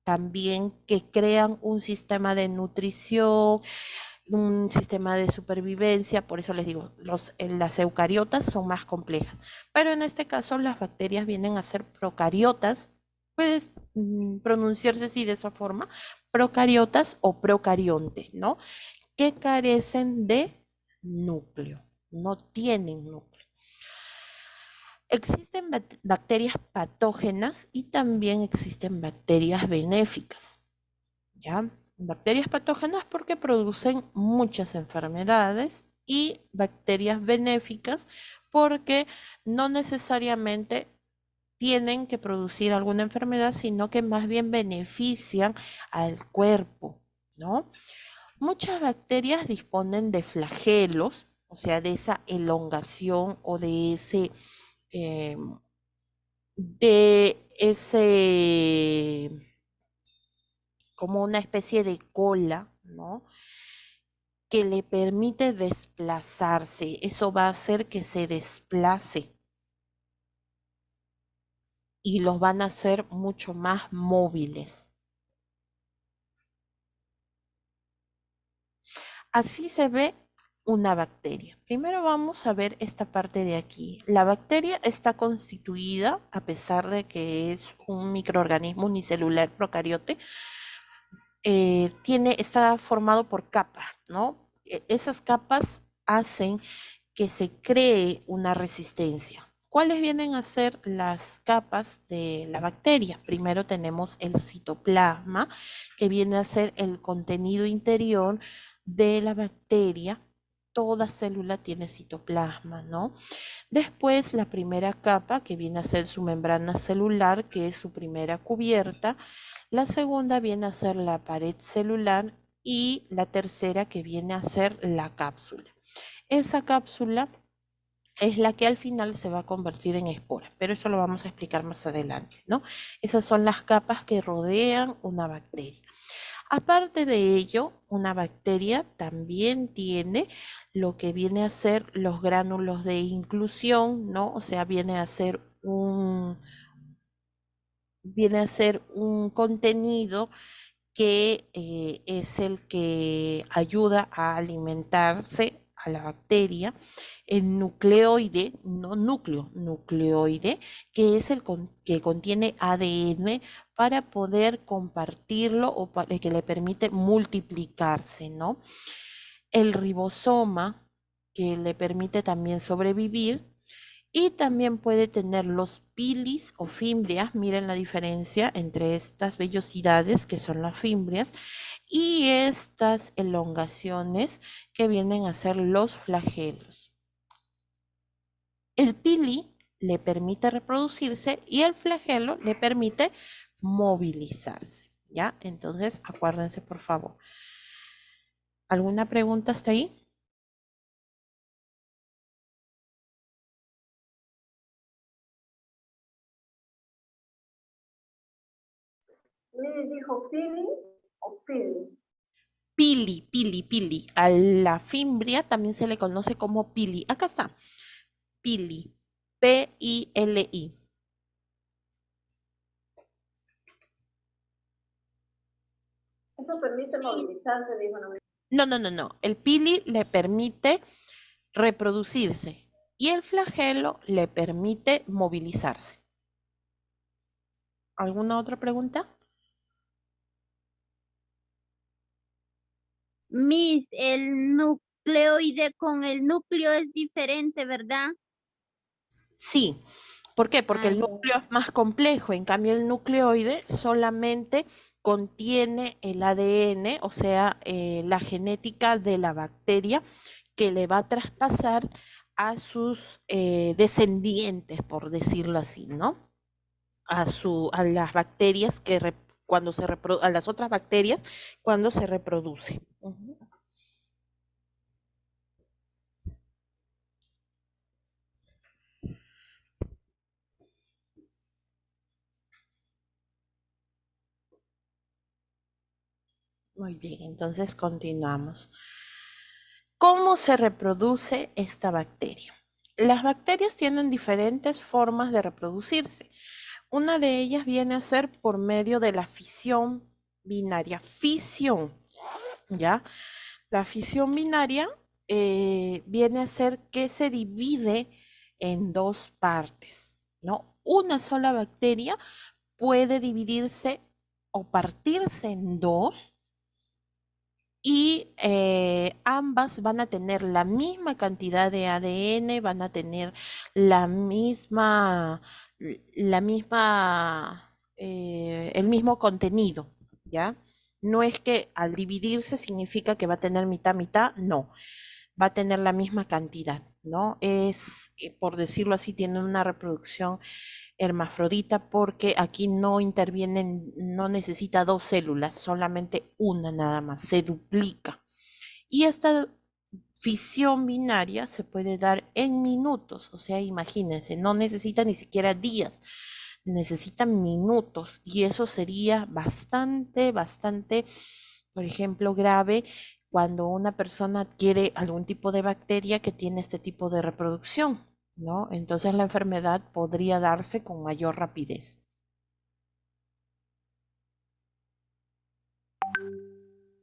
también que crean un sistema de nutrición, un sistema de supervivencia. Por eso les digo, las eucariotas son más complejas, pero en este caso las bacterias vienen a ser procariotas. Puedes pronunciarse así de esa forma, procariotas o procarionte, ¿no? Que carecen de núcleo, no tienen núcleo. Existen bacterias patógenas y también existen bacterias benéficas, ¿ya? Bacterias patógenas porque producen muchas enfermedades y bacterias benéficas porque no necesariamente tienen que producir alguna enfermedad, sino que más bien benefician al cuerpo, ¿no? Muchas bacterias disponen de flagelos, o sea, de esa elongación o de ese, como una especie de cola, ¿no? Que le permite desplazarse. Eso va a hacer que se desplace y los van a hacer mucho más móviles. Así se ve una bacteria. Primero vamos a ver esta parte de aquí. La bacteria está constituida, a pesar de que es un microorganismo unicelular procariote, está formado por capas, ¿no? Esas capas hacen que se cree una resistencia. ¿Cuáles vienen a ser las capas de la bacteria? Primero tenemos el citoplasma, que viene a ser el contenido interior de la bacteria. Toda célula tiene citoplasma, ¿no? Después la primera capa, que viene a ser su membrana celular, que es su primera cubierta. La segunda viene a ser la pared celular y la tercera que viene a ser la cápsula. Esa cápsula es la que al final se va a convertir en espora, pero eso lo vamos a explicar más adelante, ¿no? Esas son las capas que rodean una bacteria. Aparte de ello, una bacteria también tiene lo que viene a ser los gránulos de inclusión, ¿no? O sea, viene a ser un contenido que es el que ayuda a alimentarse a la bacteria. El nucleoide, no núcleo, nucleoide, que es el que contiene ADN para poder compartirlo o que le permite multiplicarse, ¿no? El ribosoma, que le permite también sobrevivir, Y también puede tener los pilis o fimbrias. Miren la diferencia entre estas vellosidades, que son las fimbrias, y estas elongaciones que vienen a ser los flagelos. El pili le permite reproducirse y el flagelo le permite movilizarse, ¿ya? Entonces, acuérdense, por favor. ¿Alguna pregunta hasta ahí? Miss dijo pili o pili. Pili. A la fimbria también se le conoce como pili. Acá está. Pili. P-I-L-I. Eso permite movilizarse, dijo no. No. El pili le permite reproducirse y el flagelo le permite movilizarse. ¿Alguna otra pregunta? Miss, el nucleoide con el núcleo es diferente, ¿verdad? Sí. ¿Por qué? Porque el núcleo es más complejo. En cambio, el nucleoide solamente contiene el ADN, o sea, la genética de la bacteria que le va a traspasar a sus descendientes, por decirlo así, ¿no? A las bacterias cuando se a las otras bacterias cuando se reproducen. Muy bien, entonces continuamos. ¿Cómo se reproduce esta bacteria? Las bacterias tienen diferentes formas de reproducirse. Una de ellas viene a ser por medio de la fisión binaria. Fisión, ¿ya? La fisión binaria viene a ser que se divide en dos partes, ¿no? Una sola bacteria puede dividirse o partirse en dos y ambas van a tener la misma cantidad de ADN, van a tener el mismo contenido, ¿ya? No es que al dividirse significa que va a tener mitad, no, va a tener la misma cantidad, ¿no? Es, por decirlo así, tiene una reproducción hermafrodita porque aquí no intervienen, no necesita dos células, solamente una nada más, se duplica. Y esta fisión binaria se puede dar en minutos, o sea, imagínense, no necesita ni siquiera días, necesitan minutos y eso sería bastante, por ejemplo, grave cuando una persona adquiere algún tipo de bacteria que tiene este tipo de reproducción, ¿no? Entonces la enfermedad podría darse con mayor rapidez.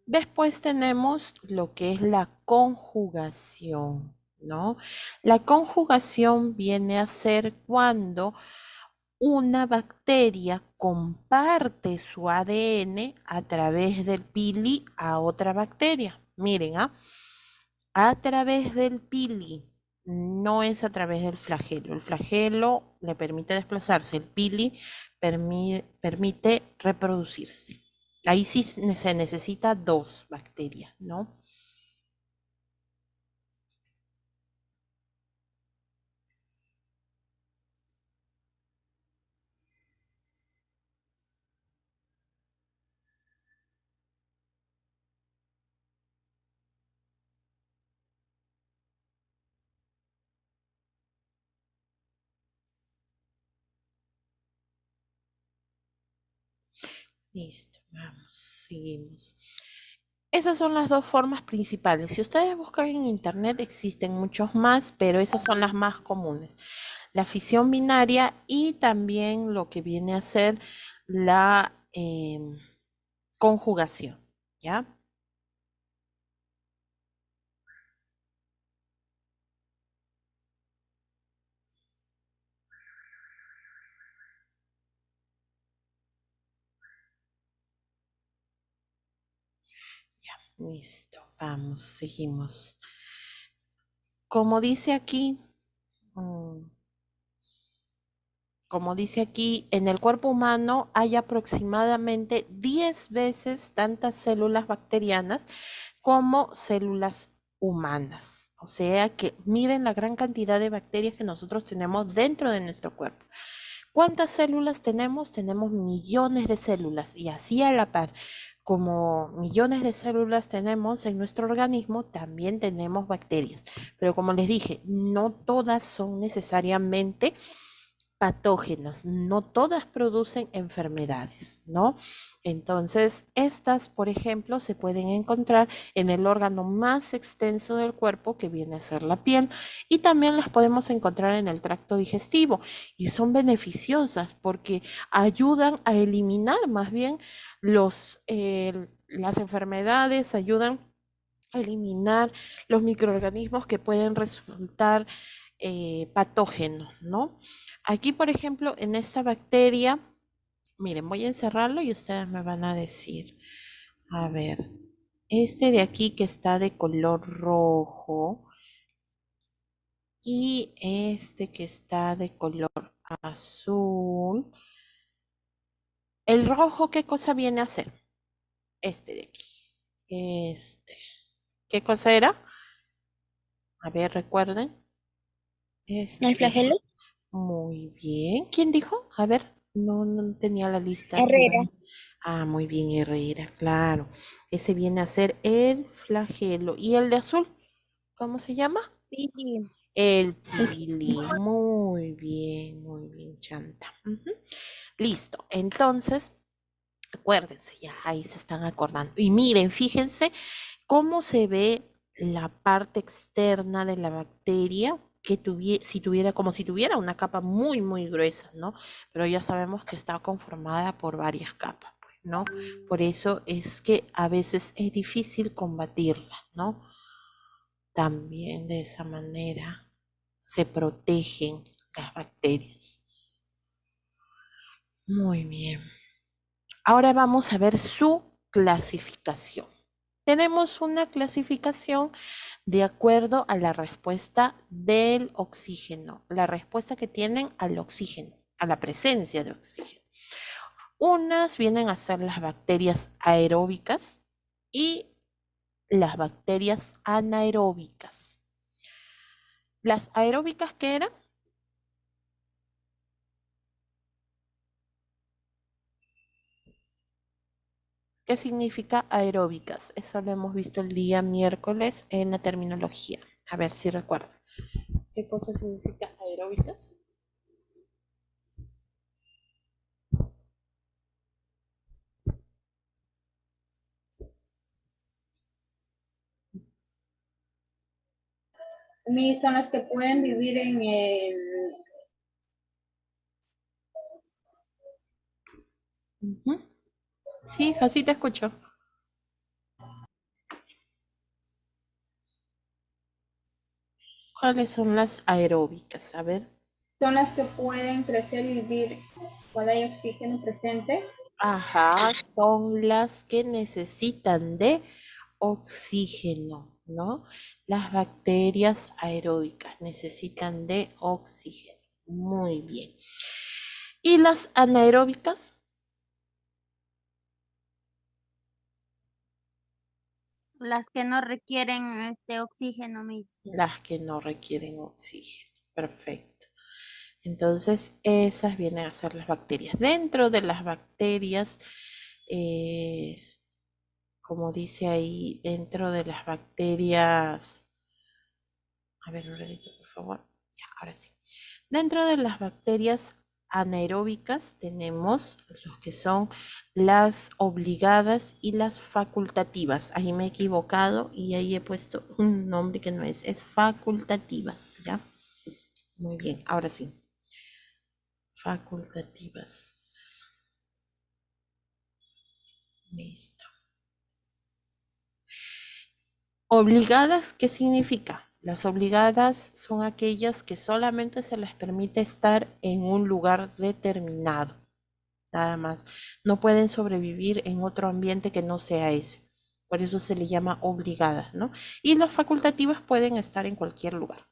Después tenemos lo que es la conjugación, ¿no? La conjugación viene a ser cuando una bacteria comparte su ADN a través del pili a otra bacteria. Miren, a través del pili, no es a través del flagelo. El flagelo le permite desplazarse, el pili permite reproducirse. Ahí sí se necesita dos bacterias, ¿no? Listo, vamos, seguimos. Esas son las dos formas principales. Si ustedes buscan en internet existen muchos más, pero esas son las más comunes. La fisión binaria y también lo que viene a ser la conjugación, ¿ya? Listo, vamos, seguimos. Como dice aquí, como dice aquí, en el cuerpo humano hay aproximadamente 10 veces tantas células bacterianas como células humanas. O sea que miren la gran cantidad de bacterias que nosotros tenemos dentro de nuestro cuerpo. ¿Cuántas células tenemos? Tenemos millones de células y así a la par, como millones de células tenemos en nuestro organismo, también tenemos bacterias. Pero como les dije, no todas son necesariamente patógenas, no todas producen enfermedades, ¿no? Entonces, estas, por ejemplo, se pueden encontrar en el órgano más extenso del cuerpo, que viene a ser la piel, y también las podemos encontrar en el tracto digestivo, y son beneficiosas porque ayudan a eliminar más bien las enfermedades, ayudan a eliminar los microorganismos que pueden resultar patógenos, ¿no? Aquí, por ejemplo, en esta bacteria, miren, voy a encerrarlo y ustedes me van a decir, a ver, este de aquí que está de color rojo y este que está de color azul. ¿El rojo qué cosa viene a hacer? Este de aquí. ¿Qué cosa era? A ver, recuerden. ¿El flagelo? Muy bien. ¿Quién dijo? A ver, no tenía la lista. Herrera. Ah, muy bien, Herrera, claro. Ese viene a ser el flagelo. ¿Y el de azul? ¿Cómo se llama? Pili. El pili. Muy bien, Chanta. Listo. Entonces, acuérdense, ya ahí se están acordando. Y miren, fíjense cómo se ve la parte externa de la bacteria que si tuviera, como si tuviera una capa muy gruesa, ¿no? Pero ya sabemos que está conformada por varias capas, pues, ¿no? Por eso es que a veces es difícil combatirla, ¿no? También de esa manera se protegen las bacterias. Muy bien. Ahora vamos a ver su clasificación. Tenemos una clasificación de acuerdo a la respuesta del oxígeno, la respuesta que tienen al oxígeno, a la presencia de oxígeno. Unas vienen a ser las bacterias aeróbicas y las bacterias anaeróbicas. ¿Las aeróbicas qué eran? ¿Qué significa aeróbicas? Eso lo hemos visto el día miércoles en la terminología. A ver si recuerdan. ¿Qué cosa significa aeróbicas? Son las que pueden vivir en el... Sí, así te escucho. ¿Cuáles son las aeróbicas? A ver. Son las que pueden crecer y vivir cuando hay oxígeno presente. Ajá, son las que necesitan de oxígeno, ¿no? Las bacterias aeróbicas necesitan de oxígeno. Muy bien. ¿Y las anaeróbicas? Las que no requieren oxígeno, Miss. Las que no requieren oxígeno. Perfecto. Entonces, esas vienen a ser las bacterias. Dentro de las bacterias, como dice ahí, dentro de las bacterias, a ver, un ratito, por favor. Ya, ahora sí. Dentro de las bacterias anaeróbicas tenemos los que son las obligadas y las facultativas. Ahí me he equivocado y ahí he puesto un nombre que no es facultativas, ¿ya? Muy bien, ahora sí. Facultativas. Listo. Obligadas, ¿qué significa? Las obligadas son aquellas que solamente se les permite estar en un lugar determinado. Nada más. No pueden sobrevivir en otro ambiente que no sea ese. Por eso se les llama obligadas, ¿no? Y las facultativas pueden estar en cualquier lugar.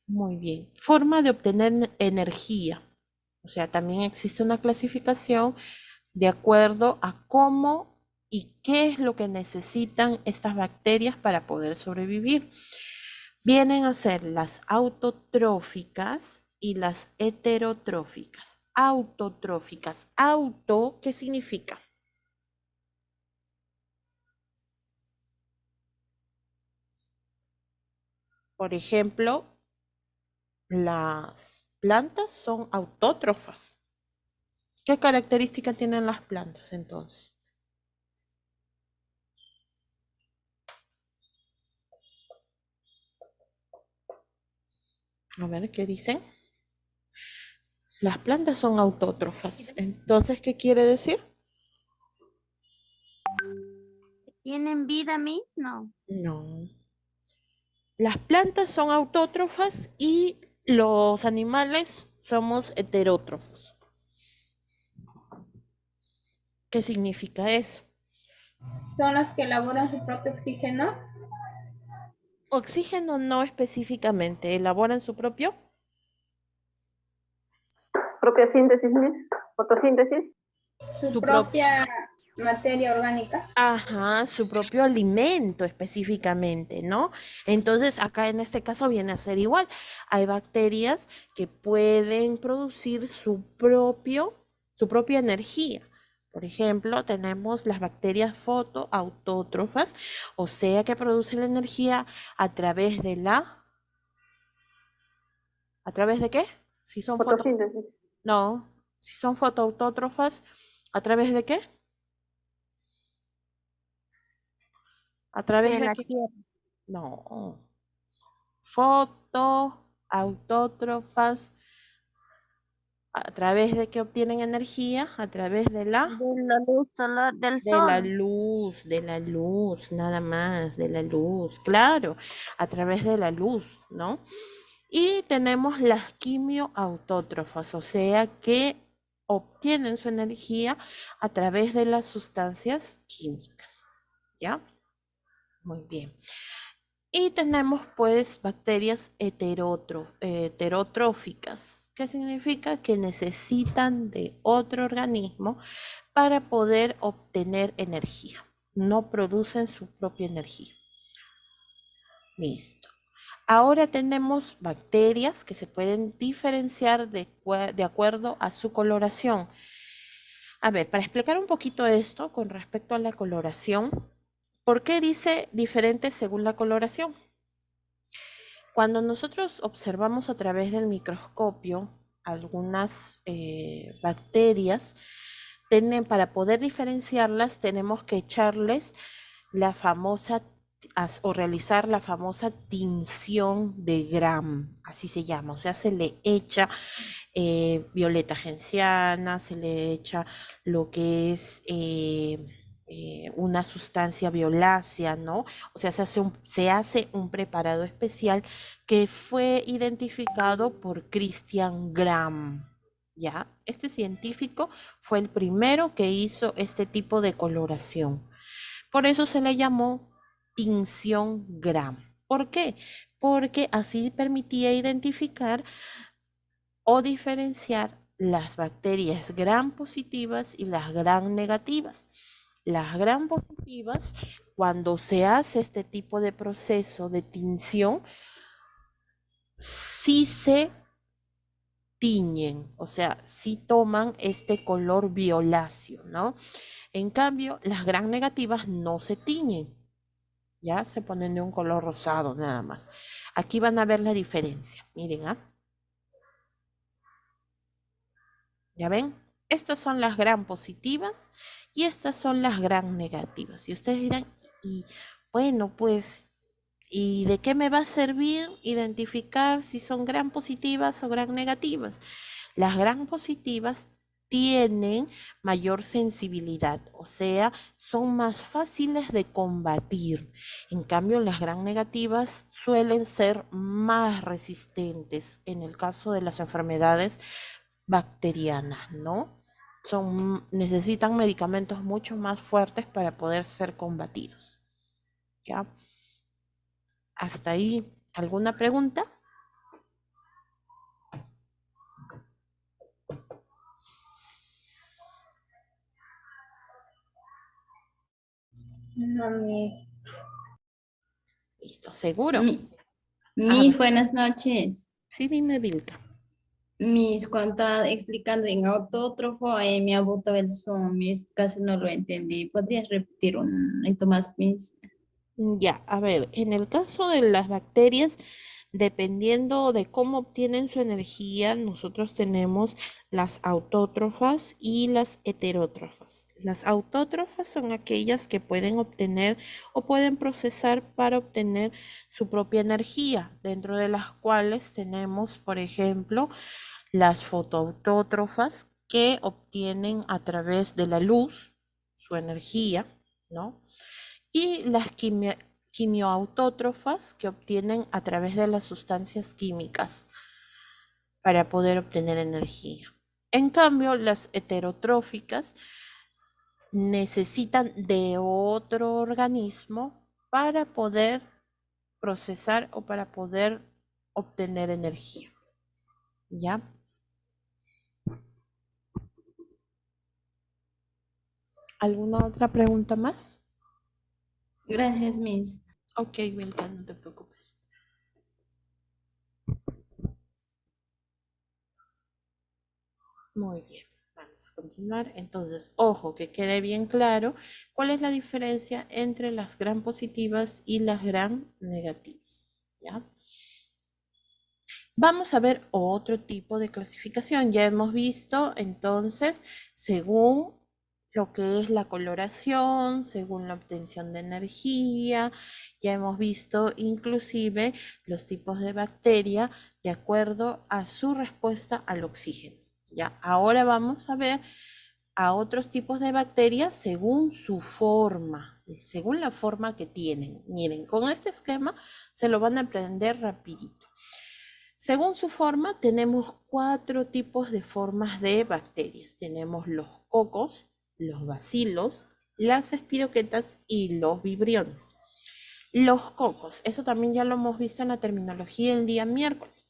Muy bien. Forma de obtener energía. O sea, también existe una clasificación de acuerdo a cómo y qué es lo que necesitan estas bacterias para poder sobrevivir. Vienen a ser las autotróficas y las heterotróficas. Autotróficas. Auto, ¿qué significa? Por ejemplo, las plantas son autótrofas. ¿Qué característica tienen las plantas entonces? A ver, ¿qué dicen? Las plantas son autótrofas. Entonces, ¿qué quiere decir? ¿Tienen vida, Miss? No. No. Las plantas son autótrofas y los animales somos heterótrofos. ¿Qué significa eso? Son las que elaboran su propio oxígeno. Oxígeno no específicamente, elaboran su propio. Propia síntesis, Miss. Fotosíntesis. Su propia materia orgánica. Ajá, su propio alimento específicamente, ¿no? Entonces, acá en este caso viene a ser igual. Hay bacterias que pueden producir su propia energía. Por ejemplo, tenemos las bacterias fotoautótrofas, o sea que producen la energía a través de ¿a través de qué? Si son Fotosíntesis. No, si son fotoautótrofas, ¿a través de qué? ¿A través de qué? No. Fotoautótrofas, ¿a través de qué obtienen energía? A través de De la luz solar del sol. de la luz, nada más, de la luz, claro, a través de la luz, ¿no? Y tenemos las quimioautótrofas, o sea que obtienen su energía a través de las sustancias químicas, ¿ya? Muy bien. Y tenemos pues bacterias heterotróficas, que significa que necesitan de otro organismo para poder obtener energía. No producen su propia energía. Listo. Ahora tenemos bacterias que se pueden diferenciar de acuerdo a su coloración. A ver, para explicar un poquito esto con respecto a la coloración, ¿por qué dice diferente según la coloración? Cuando nosotros observamos a través del microscopio algunas bacterias, para poder diferenciarlas tenemos que echarles la famosa o realizar la famosa tinción de Gram, así se llama, o sea, se le echa violeta genciana, se le echa lo que es una sustancia violácea, ¿no? O sea, se hace un preparado especial que fue identificado por Christian Gram, ¿ya? Este científico fue el primero que hizo este tipo de coloración. Por eso se le llamó tinción Gram. ¿Por qué? Porque así permitía identificar o diferenciar las bacterias gram positivas y las gram negativas. Las gram positivas, cuando se hace este tipo de proceso de tinción, sí se tiñen, o sea, sí toman este color violáceo, ¿no? En cambio, las gram negativas no se tiñen, ya se ponen de un color rosado nada más. Aquí van a ver la diferencia, miren, ¿ah? ¿Ya ven? Estas son las gram positivas y estas son las gram negativas. Y ustedes dirán, y bueno, pues, ¿y de qué me va a servir identificar si son gram positivas o gram negativas? Las gram positivas tienen mayor sensibilidad, o sea, son más fáciles de combatir. En cambio, las gram negativas suelen ser más resistentes en el caso de las enfermedades bacterianas, ¿no? Necesitan medicamentos mucho más fuertes para poder ser combatidos. ¿Ya? ¿Hasta ahí alguna pregunta? No, Listo, ¿seguro? Miss, buenas noches. Sí, dime, Vilca. Miss, cuando estaba explicando en autótrofo, me ha botado el son, Miss, casi no lo entendí. ¿Podrías repetir un momento más, Miss? Ya, a ver, en el caso de las bacterias, dependiendo de cómo obtienen su energía, nosotros tenemos las autótrofas y las heterótrofas. Las autótrofas son aquellas que pueden obtener o pueden procesar para obtener su propia energía, dentro de las cuales tenemos, por ejemplo, las fotoautótrofas que obtienen a través de la luz su energía, ¿no? Y las quimioautótrofas que obtienen a través de las sustancias químicas para poder obtener energía. En cambio, las heterotróficas necesitan de otro organismo para poder procesar o para poder obtener energía. ¿Ya? ¿Alguna otra pregunta más? Gracias, Miss. Ok, Vilca, no te preocupes. Muy bien, vamos a continuar. Entonces, ojo, que quede bien claro cuál es la diferencia entre las gram positivas y las gram negativas, ¿ya? Vamos a ver otro tipo de clasificación. Ya hemos visto, entonces, según lo que es la coloración, según la obtención de energía, ya hemos visto inclusive los tipos de bacteria de acuerdo a su respuesta al oxígeno. Ya, ahora vamos a ver a otros tipos de bacterias según su forma, según la forma que tienen. Miren, con este esquema se lo van a aprender rapidito. Según su forma, tenemos 4 tipos de formas de bacterias. Tenemos los cocos, los bacilos, las espiroquetas y los vibriones. Los cocos, eso también ya lo hemos visto en la terminología el día miércoles.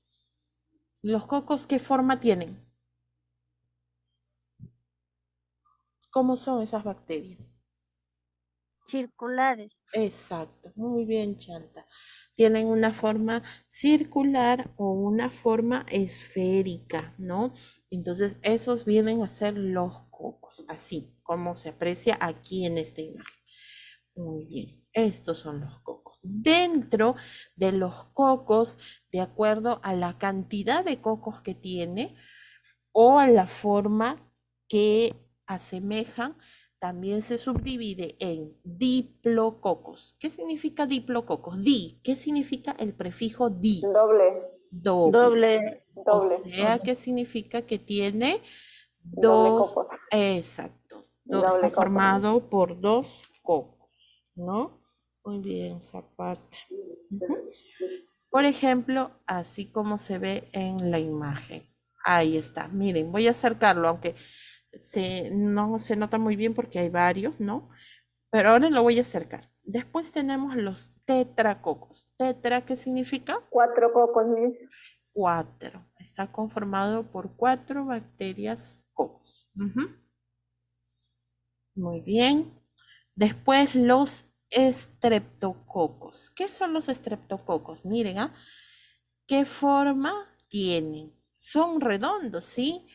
¿Los cocos qué forma tienen? ¿Cómo son esas bacterias? Circulares. Exacto, muy bien, Chanta. Tienen una forma circular o una forma esférica, ¿no? Entonces, esos vienen a ser los cocos, así como se aprecia aquí en esta imagen. Muy bien, estos son los cocos. Dentro de los cocos, de acuerdo a la cantidad de cocos que tiene o a la forma que asemejan, también se subdivide en diplococos. ¿Qué significa diplococos? ¿Qué significa el prefijo di? Doble. O sea, que significa que tiene Doble dos, coco. exacto, Doble está coco. formado por 2 cocos, ¿no? Muy bien, Zapata. Por ejemplo, así como se ve en la imagen. Ahí está, miren, voy a acercarlo, aunque no se nota muy bien porque hay varios, ¿no? Pero ahora lo voy a acercar. Después tenemos los tetracocos. ¿Tetra qué significa? 4 cocos, Miss. 4. Está conformado por 4 bacterias cocos. Muy bien. Después los estreptococos. ¿Qué son los estreptococos? Miren, ¿qué forma tienen? Son redondos, ¿sí?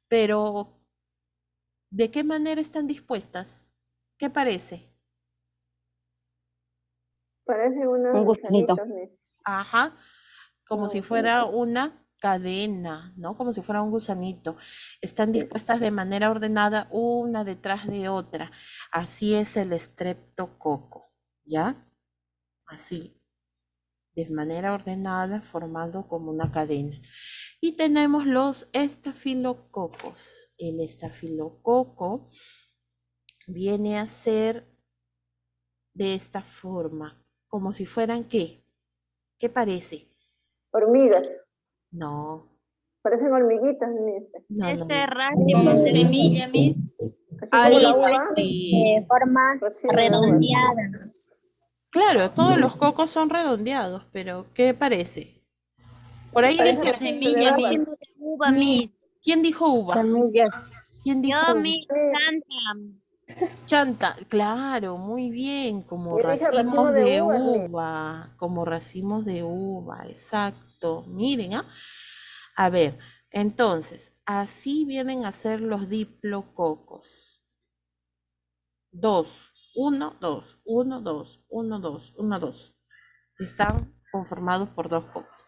Pero ¿de qué manera están dispuestas? ¿Qué parece? Parecen unos Un gusanito. gusanitos, Miss. Ajá, como Un si fuera gusanito. una cadena, ¿no? Como si fuera un gusanito. Están dispuestas de manera ordenada una detrás de otra. Así es el estreptococo, ¿ya? Así, de manera ordenada, formando como una cadena. Y tenemos los estafilococos. El estafilococo viene a ser de esta forma, como si fueran ¿qué? ¿Qué parece? Hormigas. No, Parecen hormiguitas, Miss. no, no. Este Como rasgo semilla, Miss. Así como Ahí la uva. sí. formas Recién redondeadas. Claro, todos los cocos son redondeados, pero ¿qué parece? Por ahí Parece dijeron, Semilla, Miss. De uva, Miss. ¿quién dijo uva? Semillas. ¿Quién dijo Yo, uva? Miss Santa. Chanta, claro, muy bien, como Yo dije racimos racimo de de uvas, uva, como racimos de uva, exacto. Miren, ¿ah? A ver, entonces, así vienen a ser los diplococos. 2, 1, 2, 1, 2, 1, 2, 1, 2. Están conformados por dos cocos.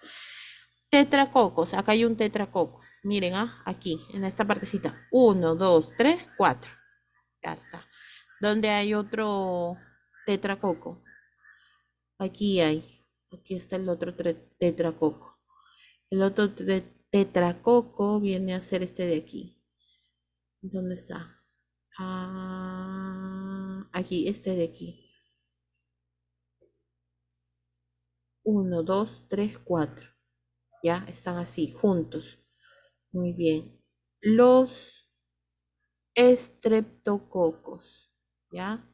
Tetracocos, acá hay un tetracoco. Miren, aquí, en esta partecita. 1, 2, 3, 4. Ya está. ¿Dónde hay otro tetracoco? Aquí hay. Aquí está el otro tetracoco. El otro tetracoco viene a ser este de aquí. ¿Dónde está? Aquí, este de aquí. 1, 2, 3, 4. Ya están así, juntos. Muy bien. Los estreptococos. ¿Ya?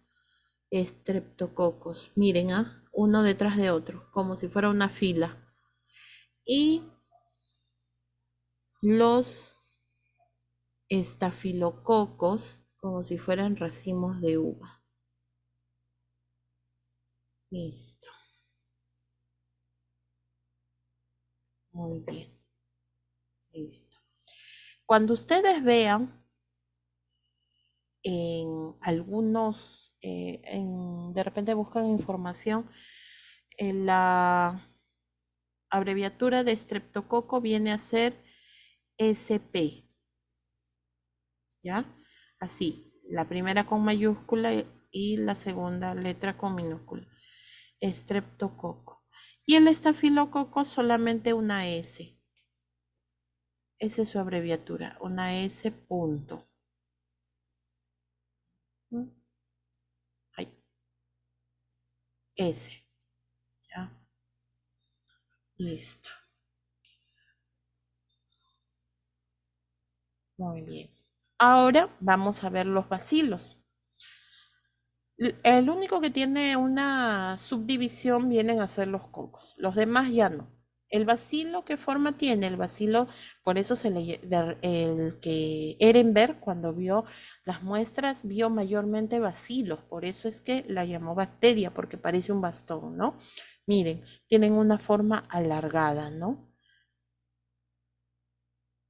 Estreptococos. Miren, uno detrás de otro, como si fuera una fila. Y los estafilococos, como si fueran racimos de uva. Listo. Muy bien. Listo. Cuando ustedes vean en algunos, de repente buscan información, en la abreviatura de estreptococo viene a ser SP. ¿Ya? Así, la primera con mayúscula y la segunda letra con minúscula. Estreptococo. Y el estafilococo solamente una S. Esa es su abreviatura, una S punto. Ahí. S. ¿Ya? Listo. Muy bien. Ahora vamos a ver los bacilos. El único que tiene una subdivisión vienen a ser los cocos. Los demás ya no. El bacilo, ¿qué forma tiene? El bacilo, por eso el que Ehrenberg, cuando vio las muestras, vio mayormente bacilos. Por eso es que la llamó bacteria, porque parece un bastón, ¿no? Miren, tienen una forma alargada, ¿no?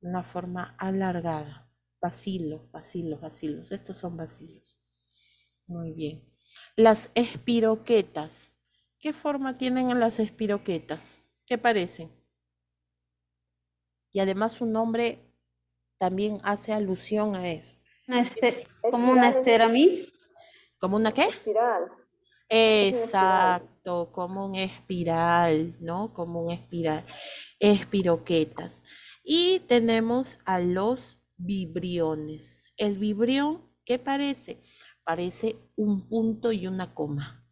Una forma alargada. Bacilos, bacilos, bacilos. Estos son bacilos. Muy bien. Las espiroquetas. ¿Qué forma tienen las espiroquetas? ¿Qué parecen? Y además su nombre también hace alusión a eso. Como una ceramis. ¿Como una qué? espiral. Exacto, como un espiral, ¿no? Como un espiral. Espiroquetas. Y tenemos a los vibriones. El vibrión, ¿qué parece? Parece un punto y una coma.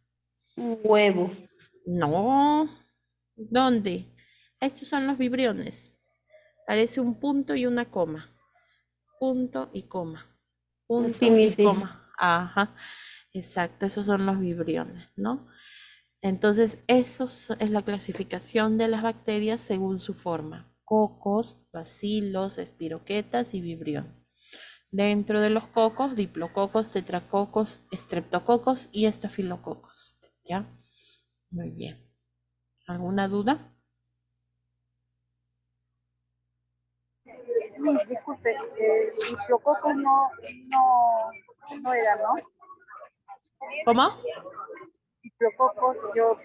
Un huevo. No. ¿Dónde? Estos son los vibriones. Parece un punto y una coma. Punto y coma. Punto Sí, y sí. coma. Ajá. Exacto, esos son los vibriones, ¿no? Entonces, eso es la clasificación de las bacterias según su forma. Cocos, bacilos, espiroquetas y vibrión. Dentro de los cocos, diplococos, tetracocos, estreptococos y estafilococos. ¿Ya? Muy bien. ¿Alguna duda? Disculpe, diplococos no era, ¿no? ¿Cómo? Diplococos, yo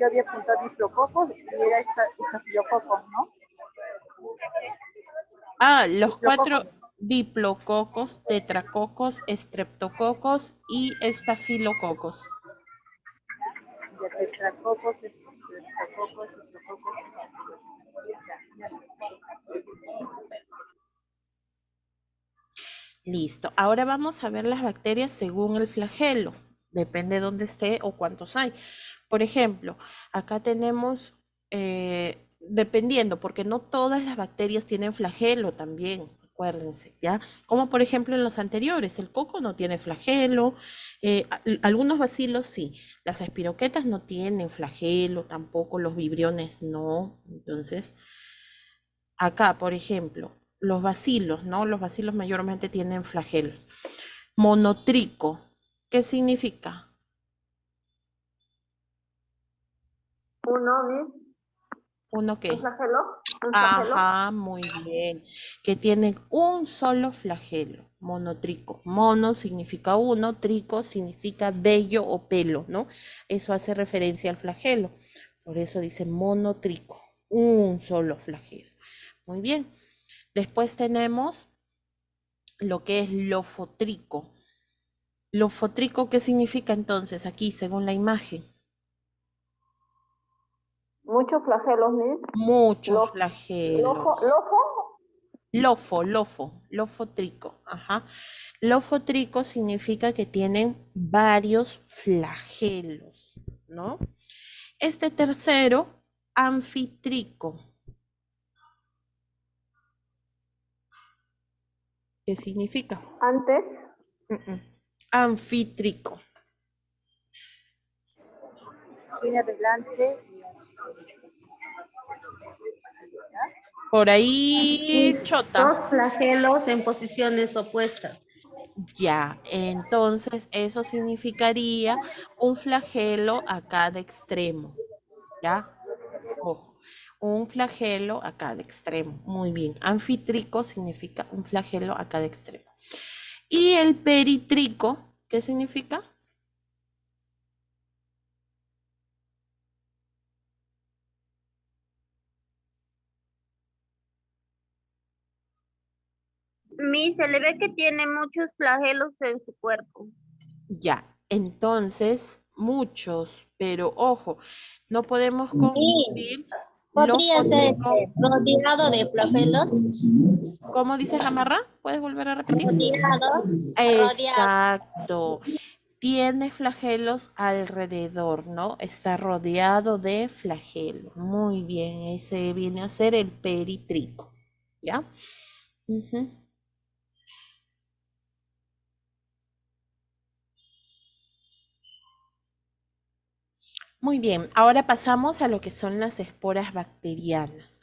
había apuntado diplococos y era estafilococos, ¿no? Los Diplococos. 4 diplococos, tetracocos, estreptococos y estafilococos. De tetracocos, diplococos. Ya. Listo. Ahora vamos a ver las bacterias según el flagelo. Depende de dónde esté o cuántos hay. Por ejemplo, acá tenemos, dependiendo, porque no todas las bacterias tienen flagelo también, acuérdense, ¿ya? Como por ejemplo en los anteriores, el coco no tiene flagelo, algunos bacilos sí, las espiroquetas no tienen flagelo, tampoco los vibriones no. Entonces, acá, por ejemplo, los bacilos, ¿no? Los bacilos mayormente tienen flagelos. Monotrico. ¿Qué significa? Uno, Miss. ¿Uno qué? ¿Un flagelo? ¿Un flagelo? Ajá, muy bien. Que tienen un solo flagelo, monotrico. Mono significa uno, trico significa vello o pelo, ¿no? Eso hace referencia al flagelo. Por eso dice monotrico, un solo flagelo. Muy bien. Después tenemos lo que es lofotrico. Lofotrico, ¿qué significa entonces aquí, según la imagen? Muchos flagelos, Miss. Muchos flagelos. ¿Lofo? Lofotrico, ajá. Lofotrico significa que tienen varios flagelos, ¿no? Este tercero, anfitrico. ¿Qué significa? Antes. Anfitrico. Tiene adelante. Por ahí, Chota. Dos flagelos en posiciones opuestas. Ya, entonces eso significaría un flagelo a cada extremo, ¿ya? Ojo, un flagelo a cada extremo. Muy bien, anfitrico significa un flagelo a cada extremo. ¿Y el peritrico, qué significa? Se le ve que tiene muchos flagelos en su cuerpo. Ya, entonces muchos, pero ojo, no podemos confundir ¿Podría ser lofótrico. rodeado de flagelos? ¿Cómo dices, Amarra? ¿Puedes volver a repetir? Rodeado. Exacto. Tiene flagelos alrededor, ¿no? Está rodeado de flagelos. Muy bien, ese viene a ser el peritrico, ¿ya? Ujú. Muy bien, ahora pasamos a lo que son las esporas bacterianas.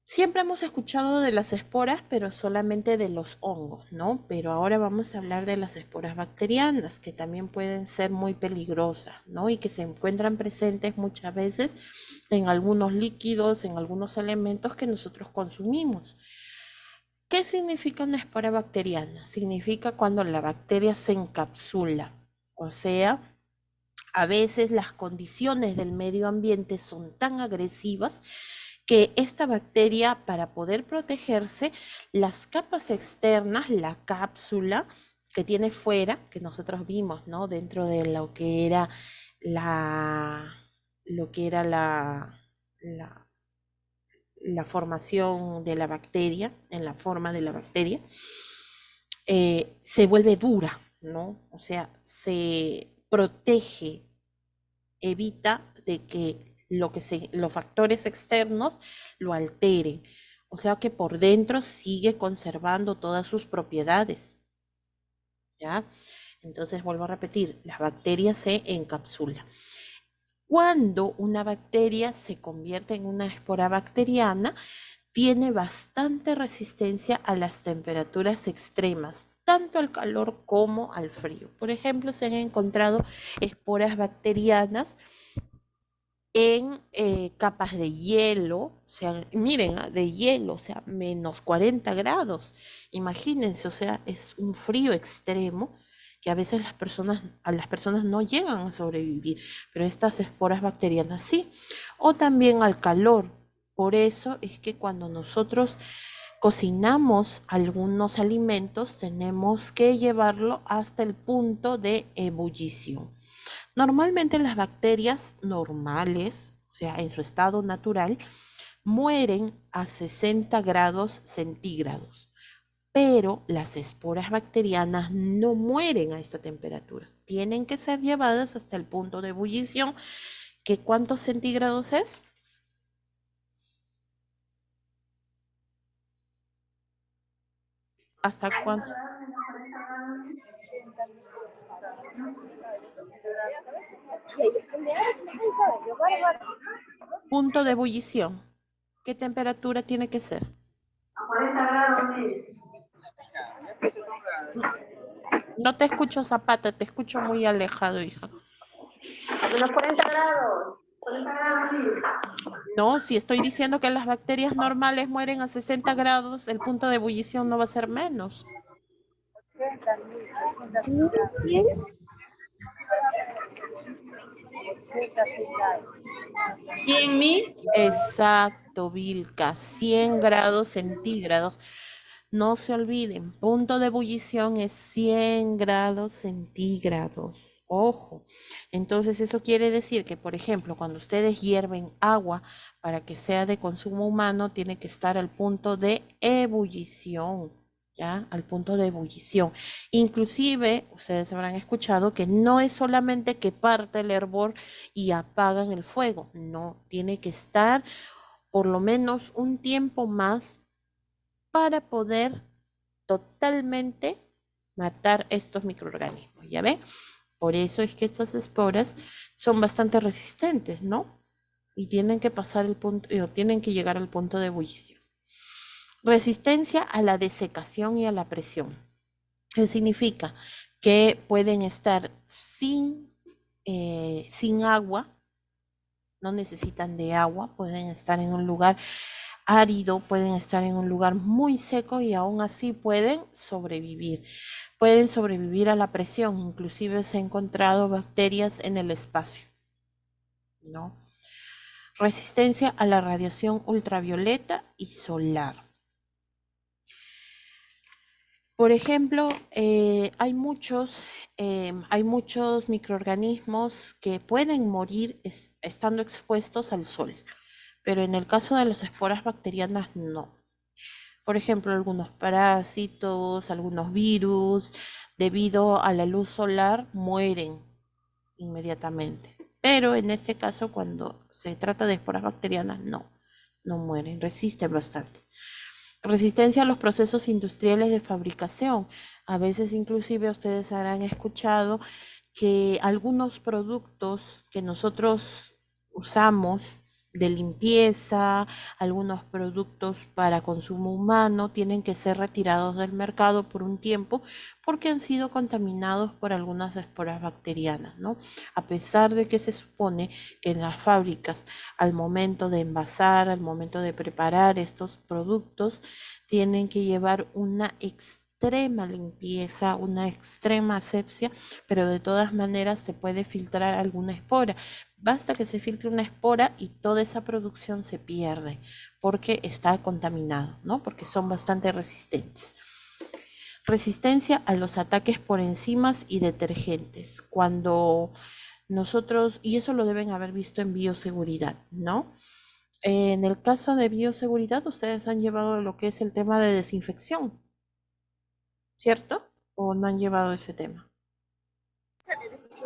Siempre hemos escuchado de las esporas, pero solamente de los hongos, ¿no? Pero ahora vamos a hablar de las esporas bacterianas, que también pueden ser muy peligrosas, ¿no? Y que se encuentran presentes muchas veces en algunos líquidos, en algunos elementos que nosotros consumimos. ¿Qué significa una espora bacteriana? Significa cuando la bacteria se encapsula, o sea, a veces las condiciones del medio ambiente son tan agresivas que esta bacteria, para poder protegerse, las capas externas, la cápsula que tiene fuera, que nosotros vimos, ¿no? Dentro de lo que era la formación de la bacteria, en la forma de la bacteria, se vuelve dura, ¿no? O sea, se protege, evita de que los factores externos lo alteren. O sea que por dentro sigue conservando todas sus propiedades. ¿Ya? Entonces vuelvo a repetir, la bacteria se encapsula. Cuando una bacteria se convierte en una espora bacteriana, tiene bastante resistencia a las temperaturas extremas, tanto al calor como al frío. Por ejemplo, se han encontrado esporas bacterianas en capas de hielo, o sea, miren, de hielo, o sea, menos 40 grados. Imagínense, o sea, es un frío extremo que a veces a las personas no llegan a sobrevivir, pero estas esporas bacterianas sí. O también al calor. Por eso es que cuando nosotros cocinamos algunos alimentos, tenemos que llevarlo hasta el punto de ebullición. Normalmente las bacterias normales, o sea, en su estado natural, mueren a 60 grados centígrados, pero las esporas bacterianas no mueren a esta temperatura. Tienen que ser llevadas hasta el punto de ebullición, que ¿cuántos centígrados es? ¿Hasta cuánto? Punto de ebullición. ¿Qué temperatura tiene que ser? A 40 grados, No te escucho, Zapata, te escucho muy alejado, hija. A menos 40 grados. 40 grados, Miss. No, si estoy diciendo que las bacterias normales mueren a 60 grados, el punto de ebullición no va a ser menos. 80, Miss, 80 sin grados. 80 sin grados. 100 mis. Exacto, Vilca, 100 grados centígrados. No se olviden, punto de ebullición es 100 grados centígrados. Ojo. Entonces eso quiere decir que, por ejemplo, cuando ustedes hierven agua para que sea de consumo humano, tiene que estar al punto de ebullición, ¿ya? Al punto de ebullición. Inclusive, ustedes habrán escuchado que no es solamente que parte el hervor y apagan el fuego. No, tiene que estar por lo menos un tiempo más para poder totalmente matar estos microorganismos, ¿ya ve? Por eso es que estas esporas son bastante resistentes, ¿no? Y tienen que pasar el punto, tienen que llegar al punto de ebullición. Resistencia a la desecación y a la presión. ¿Qué significa? Que pueden estar sin agua, no necesitan de agua, pueden estar en un lugar árido, pueden estar en un lugar muy seco y aún así pueden sobrevivir. Pueden sobrevivir a la presión, inclusive se han encontrado bacterias en el espacio, ¿no? Resistencia a la radiación ultravioleta y solar. Por ejemplo, hay muchos microorganismos que pueden morir estando expuestos al sol, pero en el caso de las esporas bacterianas no. Por ejemplo, algunos parásitos, algunos virus, debido a la luz solar, mueren inmediatamente. Pero en este caso, cuando se trata de esporas bacterianas, no mueren, resisten bastante. Resistencia a los procesos industriales de fabricación. A veces inclusive ustedes habrán escuchado que algunos productos que nosotros usamos de limpieza, algunos productos para consumo humano, tienen que ser retirados del mercado por un tiempo porque han sido contaminados por algunas esporas bacterianas, ¿no? A pesar de que se supone que en las fábricas, al momento de envasar, al momento de preparar estos productos, tienen que llevar una extrema limpieza, una extrema asepsia, pero de todas maneras se puede filtrar alguna espora. Basta que se filtre una espora y toda esa producción se pierde porque está contaminado, ¿no? Porque son bastante resistentes. Resistencia a los ataques por enzimas y detergentes. Cuando nosotros, y eso lo deben haber visto en bioseguridad, ¿no? En el caso de bioseguridad, ustedes han llevado lo que es el tema de desinfección, ¿cierto? ¿O no han llevado ese tema?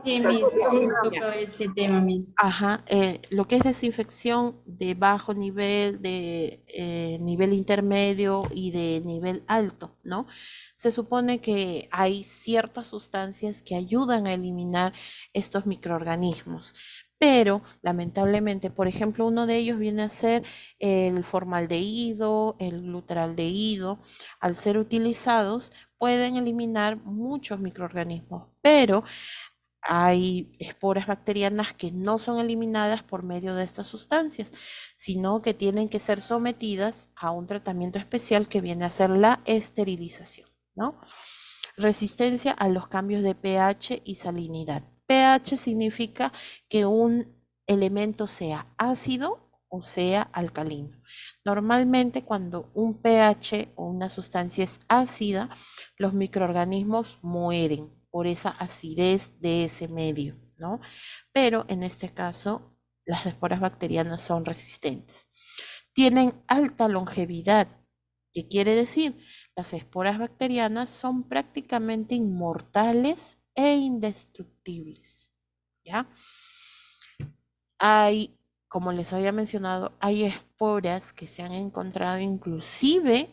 Sí, mis, sí, toca ese tema, mis. Ajá, lo que es desinfección de bajo nivel, de nivel intermedio y de nivel alto, ¿no? Se supone que hay ciertas sustancias que ayudan a eliminar estos microorganismos, pero lamentablemente, por ejemplo, uno de ellos viene a ser el formaldehído, el glutaraldehído. Al ser utilizados, pueden eliminar muchos microorganismos, pero hay esporas bacterianas que no son eliminadas por medio de estas sustancias, sino que tienen que ser sometidas a un tratamiento especial que viene a ser la esterilización, ¿no? Resistencia a los cambios de pH y salinidad. pH significa que un elemento sea ácido o sea alcalino. Normalmente cuando un pH o una sustancia es ácida, los microorganismos mueren por esa acidez de ese medio, ¿no? Pero en este caso, las esporas bacterianas son resistentes. Tienen alta longevidad. ¿Qué quiere decir? Las esporas bacterianas son prácticamente inmortales e indestructibles, ¿ya? Hay, como les había mencionado, hay esporas que se han encontrado inclusive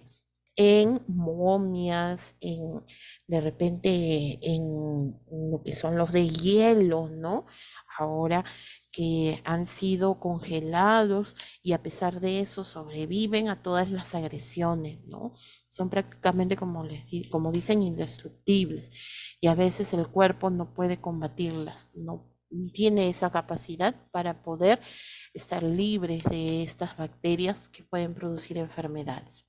en momias, de repente en lo que son los de hielo, ¿no? Ahora que han sido congelados y a pesar de eso sobreviven a todas las agresiones, ¿no? Son prácticamente, como dicen, indestructibles y a veces el cuerpo no puede combatirlas, no tiene esa capacidad para poder estar libres de estas bacterias que pueden producir enfermedades.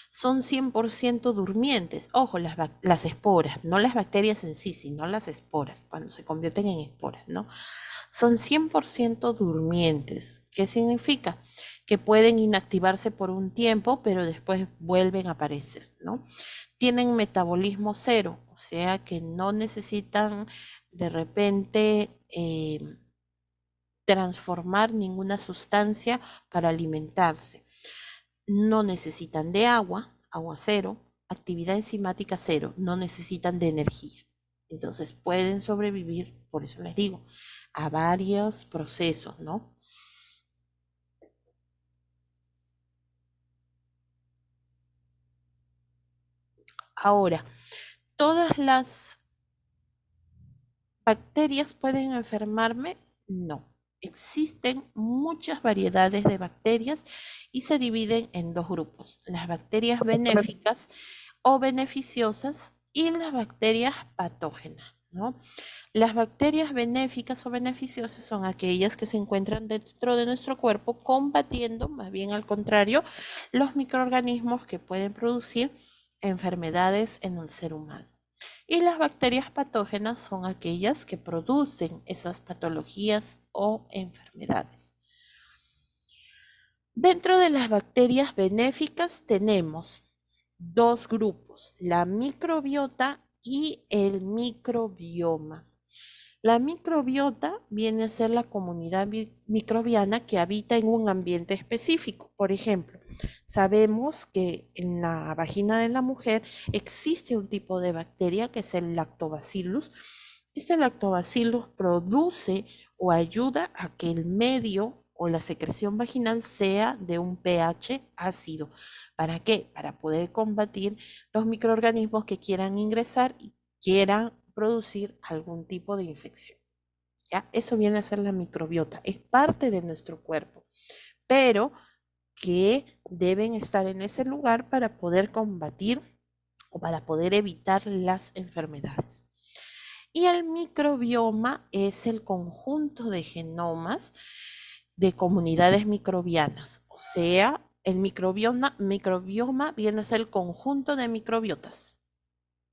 Son 100% durmientes. Ojo, las esporas, no las bacterias en sí, sino las esporas, cuando se convierten en esporas, ¿no? Son 100% durmientes. ¿Qué significa? Que pueden inactivarse por un tiempo, pero después vuelven a aparecer, ¿no? Tienen metabolismo cero, o sea que no necesitan de repente transformar ninguna sustancia para alimentarse. No necesitan de agua cero, actividad enzimática cero, no necesitan de energía. Entonces pueden sobrevivir, por eso les digo, a varios procesos, ¿no? Ahora, ¿todas las bacterias pueden enfermarme? No. Existen muchas variedades de bacterias y se dividen en dos grupos, las bacterias benéficas o beneficiosas y las bacterias patógenas, ¿no? Las bacterias benéficas o beneficiosas son aquellas que se encuentran dentro de nuestro cuerpo combatiendo, más bien al contrario, los microorganismos que pueden producir enfermedades en el ser humano. Y las bacterias patógenas son aquellas que producen esas patologías o enfermedades. Dentro de las bacterias benéficas tenemos dos grupos, la microbiota y el microbioma. La microbiota viene a ser la comunidad microbiana que habita en un ambiente específico. Por ejemplo, sabemos que en la vagina de la mujer existe un tipo de bacteria que es el lactobacillus. Este lactobacillus produce o ayuda a que el medio o la secreción vaginal sea de un pH ácido. ¿Para qué? Para poder combatir los microorganismos que quieran ingresar y quieran producir algún tipo de infección. ¿Ya? Eso viene a ser la microbiota, es parte de nuestro cuerpo, pero que deben estar en ese lugar para poder combatir o para poder evitar las enfermedades. Y el microbioma es el conjunto de genomas de comunidades microbianas, o sea, el microbioma viene a ser el conjunto de microbiotas.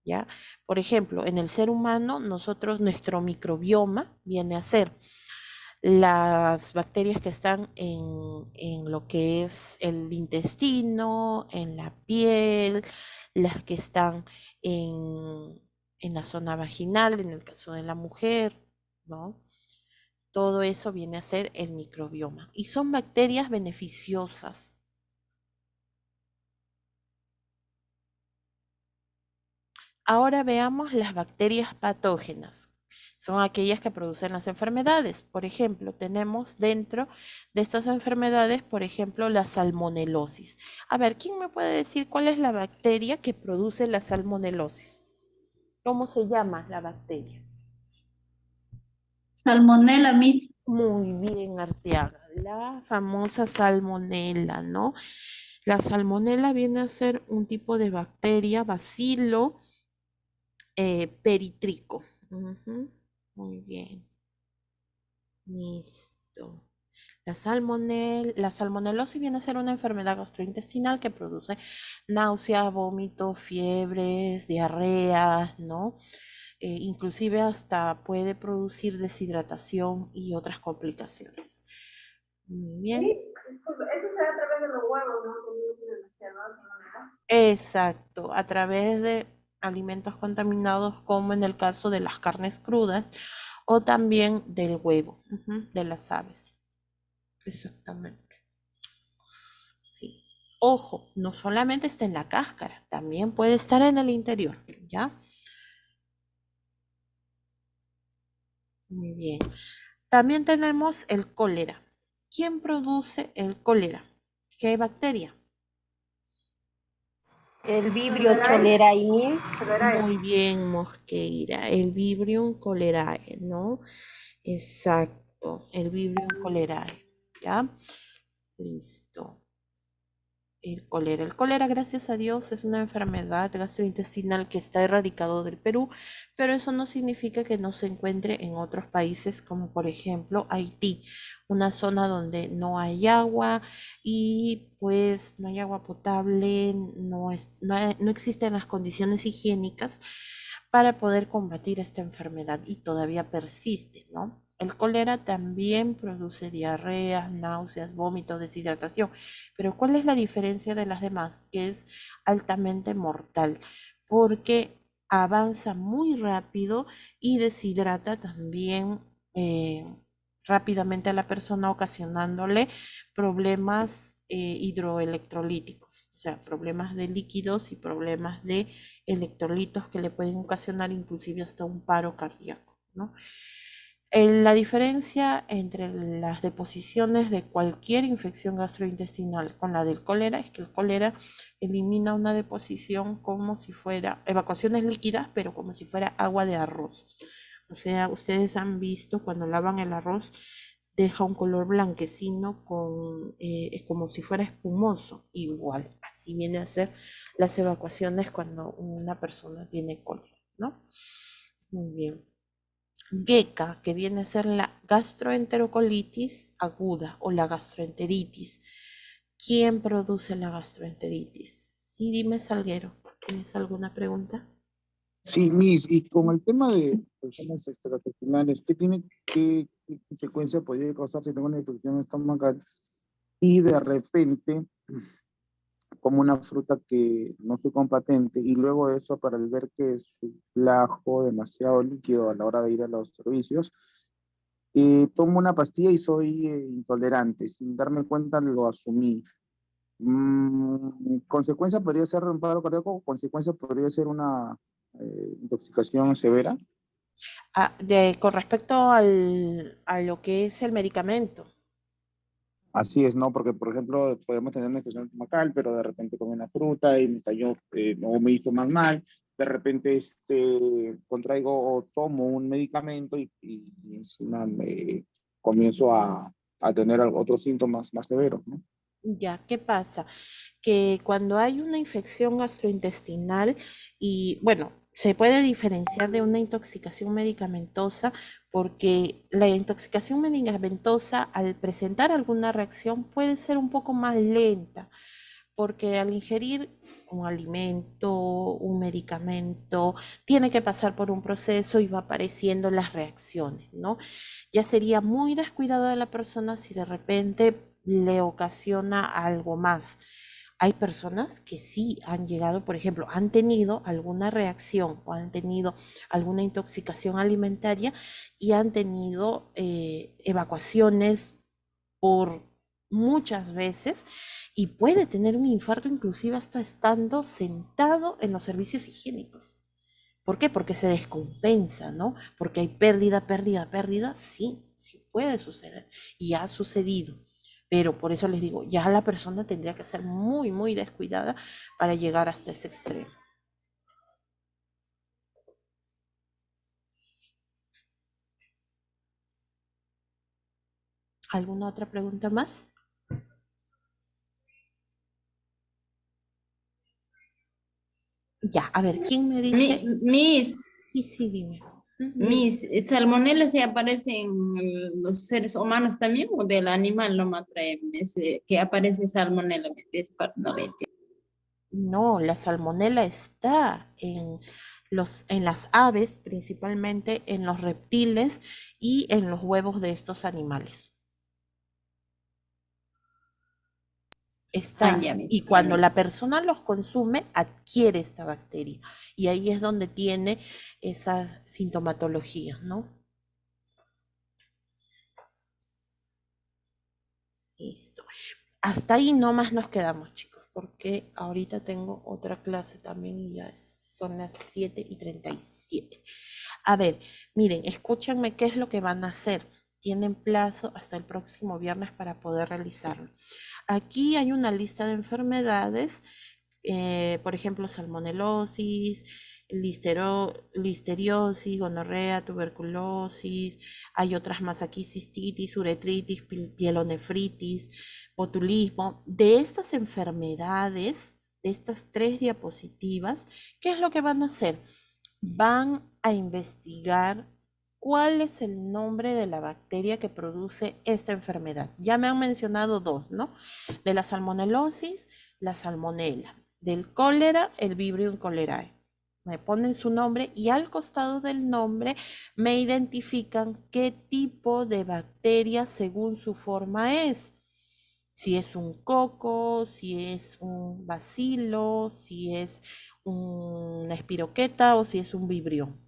¿Ya? Por ejemplo, en el ser humano, nuestro microbioma viene a ser las bacterias que están en lo que es el intestino, en la piel, las que están en la zona vaginal, en el caso de la mujer, ¿no? Todo eso viene a ser el microbioma. Y son bacterias beneficiosas. Ahora veamos las bacterias patógenas. Son aquellas que producen las enfermedades. Por ejemplo, tenemos dentro de estas enfermedades, por ejemplo, la salmonelosis. A ver, ¿quién me puede decir cuál es la bacteria que produce la salmonelosis? ¿Cómo se llama la bacteria? Salmonella, Miss. Muy bien, Arteaga. La famosa salmonela, ¿no? La salmonela viene a ser un tipo de bacteria, bacilo, peritrico. Muy bien. Listo. La salmonelosis viene a ser una enfermedad gastrointestinal que produce náusea, vómito, fiebres, diarrea, ¿no? Inclusive hasta puede producir deshidratación y otras complicaciones. Muy bien. Sí, eso se da a través de los huevos, ¿no? Exacto, a través de alimentos contaminados como en el caso de las carnes crudas o también del huevo, de las aves. Exactamente. Sí. Ojo, no solamente está en la cáscara, también puede estar en el interior, ¿ya? Muy bien. También tenemos el cólera. ¿Quién produce el cólera? ¿Qué bacteria? El Vibrio cholerae. Muy bien, Mosqueira. El Vibrio cholerae, ¿no? Exacto. Listo, el Vibrio cholerae, ¿ya? Listo. El cólera, gracias a Dios, es una enfermedad gastrointestinal que está erradicado del Perú, pero eso no significa que no se encuentre en otros países como por ejemplo Haití, una zona donde no hay agua y pues no hay agua potable, no existen las condiciones higiénicas para poder combatir esta enfermedad y todavía persiste, ¿no? El cólera también produce diarrea, náuseas, vómitos, deshidratación. Pero ¿cuál es la diferencia de las demás? Que es altamente mortal, porque avanza muy rápido y deshidrata también rápidamente a la persona, ocasionándole problemas hidroelectrolíticos, o sea, problemas de líquidos y problemas de electrolitos que le pueden ocasionar inclusive hasta un paro cardíaco, ¿no? La diferencia entre las deposiciones de cualquier infección gastrointestinal con la del cólera es que el cólera elimina una deposición como si fuera evacuaciones líquidas, pero como si fuera agua de arroz. O sea, ustedes han visto cuando lavan el arroz, deja un color blanquecino es como si fuera espumoso. Igual, así viene a ser las evacuaciones cuando una persona tiene cólera, ¿no? Muy bien. GECA, que viene a ser la gastroenterocolitis aguda o la gastroenteritis. ¿Quién produce la gastroenteritis? Sí, dime, Salguero, ¿tienes alguna pregunta? Sí, Miss, y con el tema de personas extraintestinales, qué consecuencia podría causar si tengo una infección estomacal y de repente como una fruta que no soy competente y luego de eso para el ver que suplajo demasiado líquido a la hora de ir a los servicios, tomo una pastilla y soy intolerante, sin darme cuenta lo asumí. ¿Consecuencia podría ser un paro cardíaco? ¿Consecuencia podría ser una intoxicación severa? Con respecto a lo que es el medicamento. Así es, ¿no? Porque, por ejemplo, podemos tener una infección estomacal, pero de repente comí una fruta y me cayó, o me hizo más mal. De repente, contraigo o tomo un medicamento y encima me comienzo a tener otros síntomas más severos, ¿no? Ya, ¿qué pasa? Que cuando hay una infección gastrointestinal y, bueno, se puede diferenciar de una intoxicación medicamentosa porque la intoxicación medicamentosa al presentar alguna reacción puede ser un poco más lenta, porque al ingerir un alimento, un medicamento, tiene que pasar por un proceso y va apareciendo las reacciones, ¿no? Ya sería muy descuidado de la persona si de repente le ocasiona algo más. Hay personas que sí han llegado, por ejemplo, han tenido alguna reacción o han tenido alguna intoxicación alimentaria y han tenido evacuaciones por muchas veces y puede tener un infarto inclusive hasta estando sentado en los servicios higiénicos. ¿Por qué? Porque se descompensa, ¿no? Porque hay pérdida, sí, sí puede suceder y ha sucedido. Pero por eso les digo, ya la persona tendría que ser muy, muy descuidada para llegar hasta ese extremo. ¿Alguna otra pregunta más? Ya, a ver, ¿quién me dice? Sí, dime. Mis salmonelas se aparecen en los seres humanos también o del animal no me trae que aparece salmonela, no lo entiendo. No, la salmonela está en las aves, principalmente en los reptiles y en los huevos de estos animales. Está, y cuando la persona los consume, adquiere esta bacteria. Y ahí es donde tiene esa sintomatología, ¿no? Listo. Hasta ahí nomás nos quedamos, chicos, porque ahorita tengo otra clase también y ya son las 7:37. A ver, miren, escúchenme qué es lo que van a hacer. Tienen plazo hasta el próximo viernes para poder realizarlo. Aquí hay una lista de enfermedades Por ejemplo, salmonelosis, listeriosis, gonorrea, tuberculosis, hay otras más aquí, cistitis, uretritis, pielonefritis, botulismo. De estas enfermedades, de estas 3 diapositivas, ¿qué es lo que van a hacer? Van a investigar cuál es el nombre de la bacteria que produce esta enfermedad. Ya me han mencionado 2, ¿no? De la salmonelosis, la salmonela. Del cólera, el Vibrio cholerae. Me ponen su nombre y al costado del nombre me identifican qué tipo de bacteria según su forma es. Si es un coco, si es un bacilo, si es una espiroqueta o si es un vibrio.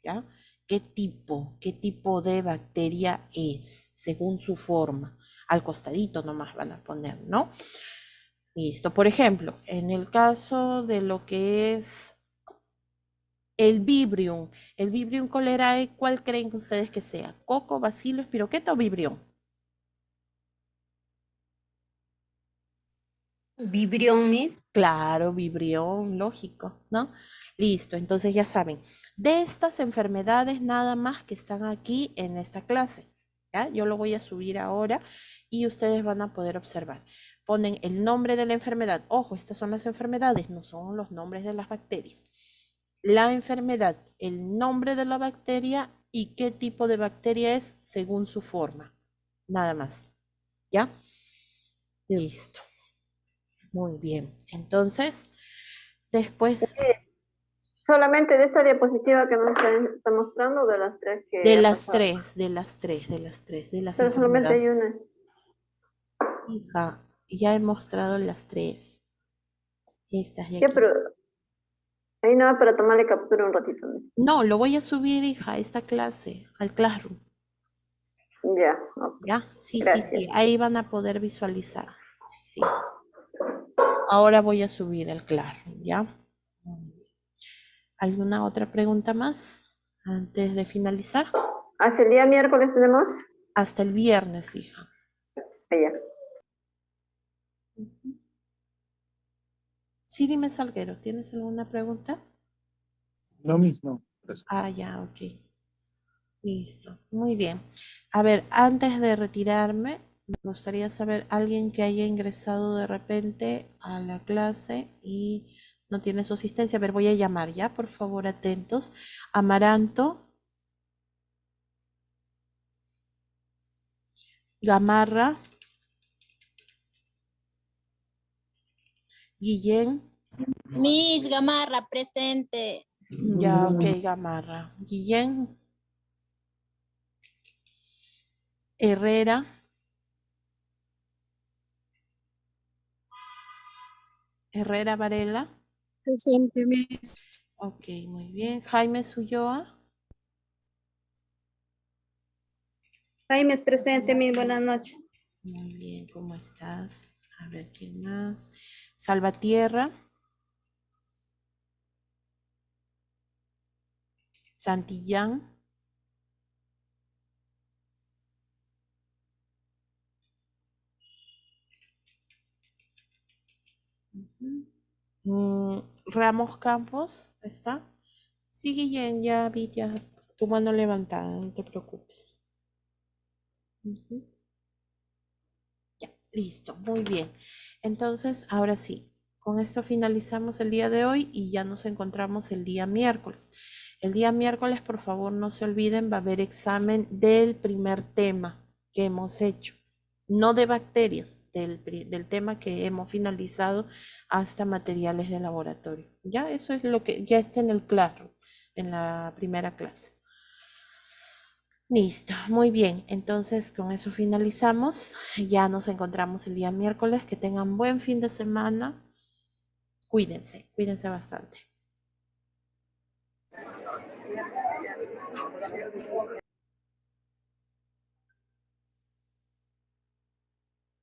¿Ya? ¿Qué tipo de bacteria es según su forma? Al costadito nomás van a poner, ¿no? Listo. Por ejemplo, en el caso de lo que es el Vibrio cholerae, ¿cuál creen que ustedes que sea? ¿Coco, bacilo, espiroqueta o Vibrio? Vibrión, Miss. Claro, vibrión, lógico, ¿no? Listo, entonces ya saben, de estas enfermedades nada más que están aquí en esta clase, ¿ya? Yo lo voy a subir ahora y ustedes van a poder observar. Ponen el nombre de la enfermedad. Ojo, estas son las enfermedades, no son los nombres de las bacterias. La enfermedad, el nombre de la bacteria y qué tipo de bacteria es según su forma. Nada más, ¿ya? Listo. Muy bien, entonces, después Solamente de esta diapositiva que nos está mostrando, de las 3 que de ha las pasado. de las Pero solamente hay enfermedades. una. Hija, ya he mostrado las 3. Estas de Ya, aquí. pero ahí no va para tomarle captura un ratito, ¿no? No, lo voy a subir, hija, a esta clase, al Classroom. Ya, ok. ¿Ya? Sí, Gracias. sí, ahí van a poder visualizar. Sí, sí. Ahora voy a subir el Classroom, ¿ya? ¿Alguna otra pregunta más antes de finalizar? ¿Hasta el día miércoles tenemos? Hasta el viernes, hija. Ya. Sí, dime, Salguero, ¿tienes alguna pregunta? No, Miss, no. Gracias. Ah, ya, ok. Listo, muy bien. A ver, antes de retirarme, me gustaría saber alguien que haya ingresado de repente a la clase y no tiene su asistencia. A ver, voy a llamar ya, por favor, atentos. Amaranto, Gamarra, Guillén. Miss Gamarra, presente. Ya, ok, Gamarra. Guillén, Herrera, Herrera Varela. Presente, Miss. Ok, muy bien. Jaime Ulloa. Jaime es presente, Miss. Buenas noches. Muy bien, ¿cómo estás? A ver, ¿quién más? Salvatierra. Santillán. Ramos Campos, ¿está? Sí, Guillén, ya vi ya tu mano levantada, no te preocupes. Ya, listo, muy bien. Entonces, ahora sí, con esto finalizamos el día de hoy y ya nos encontramos el día miércoles. El día miércoles, por favor, no se olviden, va a haber examen del primer tema que hemos hecho, no de bacterias, del tema que hemos finalizado hasta materiales de laboratorio. Ya, eso es lo que ya está en el Classroom, en la primera clase. Listo, muy bien. Entonces, con eso finalizamos. Ya nos encontramos el día miércoles. Que tengan buen fin de semana. Cuídense, cuídense bastante.